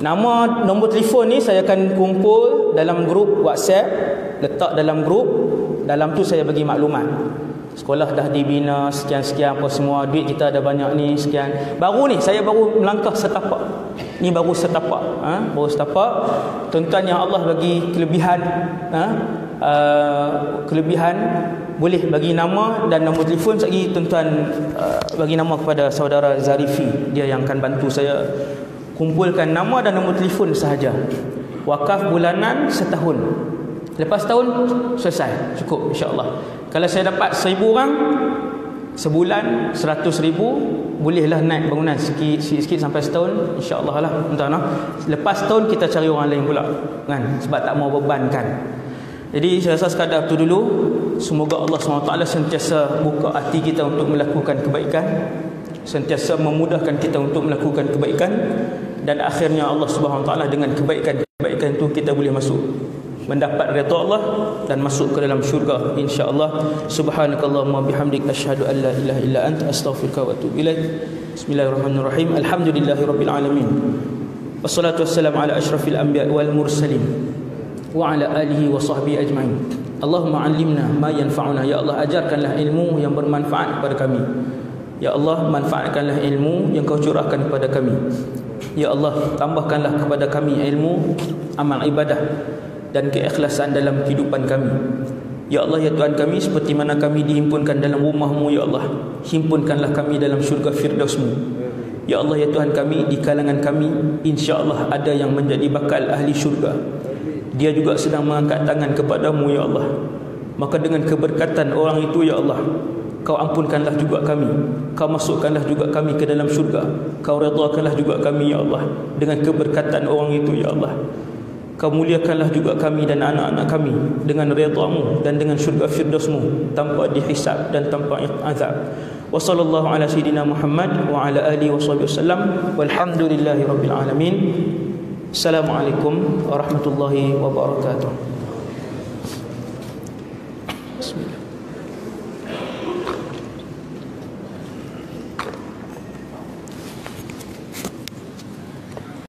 Speaker 1: Nama, nombor telefon ni saya akan kumpul dalam grup WhatsApp, letak dalam grup. Dalam tu saya bagi maklumat, sekolah dah dibina sekian-sekian apa semua, duit kita ada banyak ni sekian. Baru ni saya baru melangkah setapak. Ni baru setapak, baru setapak. Tuan-tuan yang Allah bagi kelebihan, kelebihan, boleh bagi nama dan nombor telefon. Lagi tuan-tuan bagi nama kepada saudara Zarifi, dia yang akan bantu saya kumpulkan nama dan nombor telefon sahaja. Wakaf bulanan setahun. Lepas tahun selesai, cukup insya-Allah. Kalau saya dapat 1,000 orang, sebulan 100,000, bolehlah naik bangunan sikit-sikit sampai setahun, insya-Allah lah, tuan-tuan. Lepas setahun kita cari orang lain pula kan, sebab tak mau bebankan. Jadi saya rasa sekadar tu dulu. Semoga Allah SWT sentiasa buka hati kita untuk melakukan kebaikan, sentiasa memudahkan kita untuk melakukan kebaikan, dan akhirnya Allah SWT dengan kebaikan itu kita boleh masuk, mendapat redha Allah dan masuk ke dalam syurga, insya-Allah. Subhanakallahumma bihamdik asyhadu an la ilaha illa anta astaghfiruka wa atubu ilaik. Bismillahirrahmanirrahim. Alhamdulillahirabbil alamin. Wassalatu wassalamu ala asyrafil anbiya wal mursalin wa ala alihi wa sahbihi ajma'in. Allahumma 'allimna ma yanfa'una. Ya Allah, ajarkanlah ilmu yang bermanfaat kepada kami. Ya Allah, manfaatkanlah ilmu yang Kau curahkan kepada kami. Ya Allah, tambahkanlah kepada kami ilmu, amal ibadah dan keikhlasan dalam kehidupan kami. Ya Allah, ya Tuhan kami, seperti mana kami dihimpunkan dalam rumah-Mu, ya Allah, himpunkanlah kami dalam syurga Firdaus-Mu. Ya Allah, ya Tuhan kami, di kalangan kami insya-Allah ada yang menjadi bakal ahli syurga. Dia juga sedang mengangkat tangan kepadamu, ya Allah. Maka dengan keberkatan orang itu, ya Allah, Kau ampunkanlah juga kami, Kau masukkanlah juga kami ke dalam syurga, Kau redhakanlah juga kami, ya Allah, dengan keberkatan orang itu, ya Allah. Kau muliakanlah juga kami dan anak-anak kami dengan redha-Mu dan dengan syurga Firdaus-Mu, tanpa dihisab dan tanpa azab. Wa sallallahu ala sayidina Muhammad wa ala alihi wasallam. Walhamdulillahirabbil alamin. Assalamualaikum warahmatullahi wabarakatuh. Bismillah.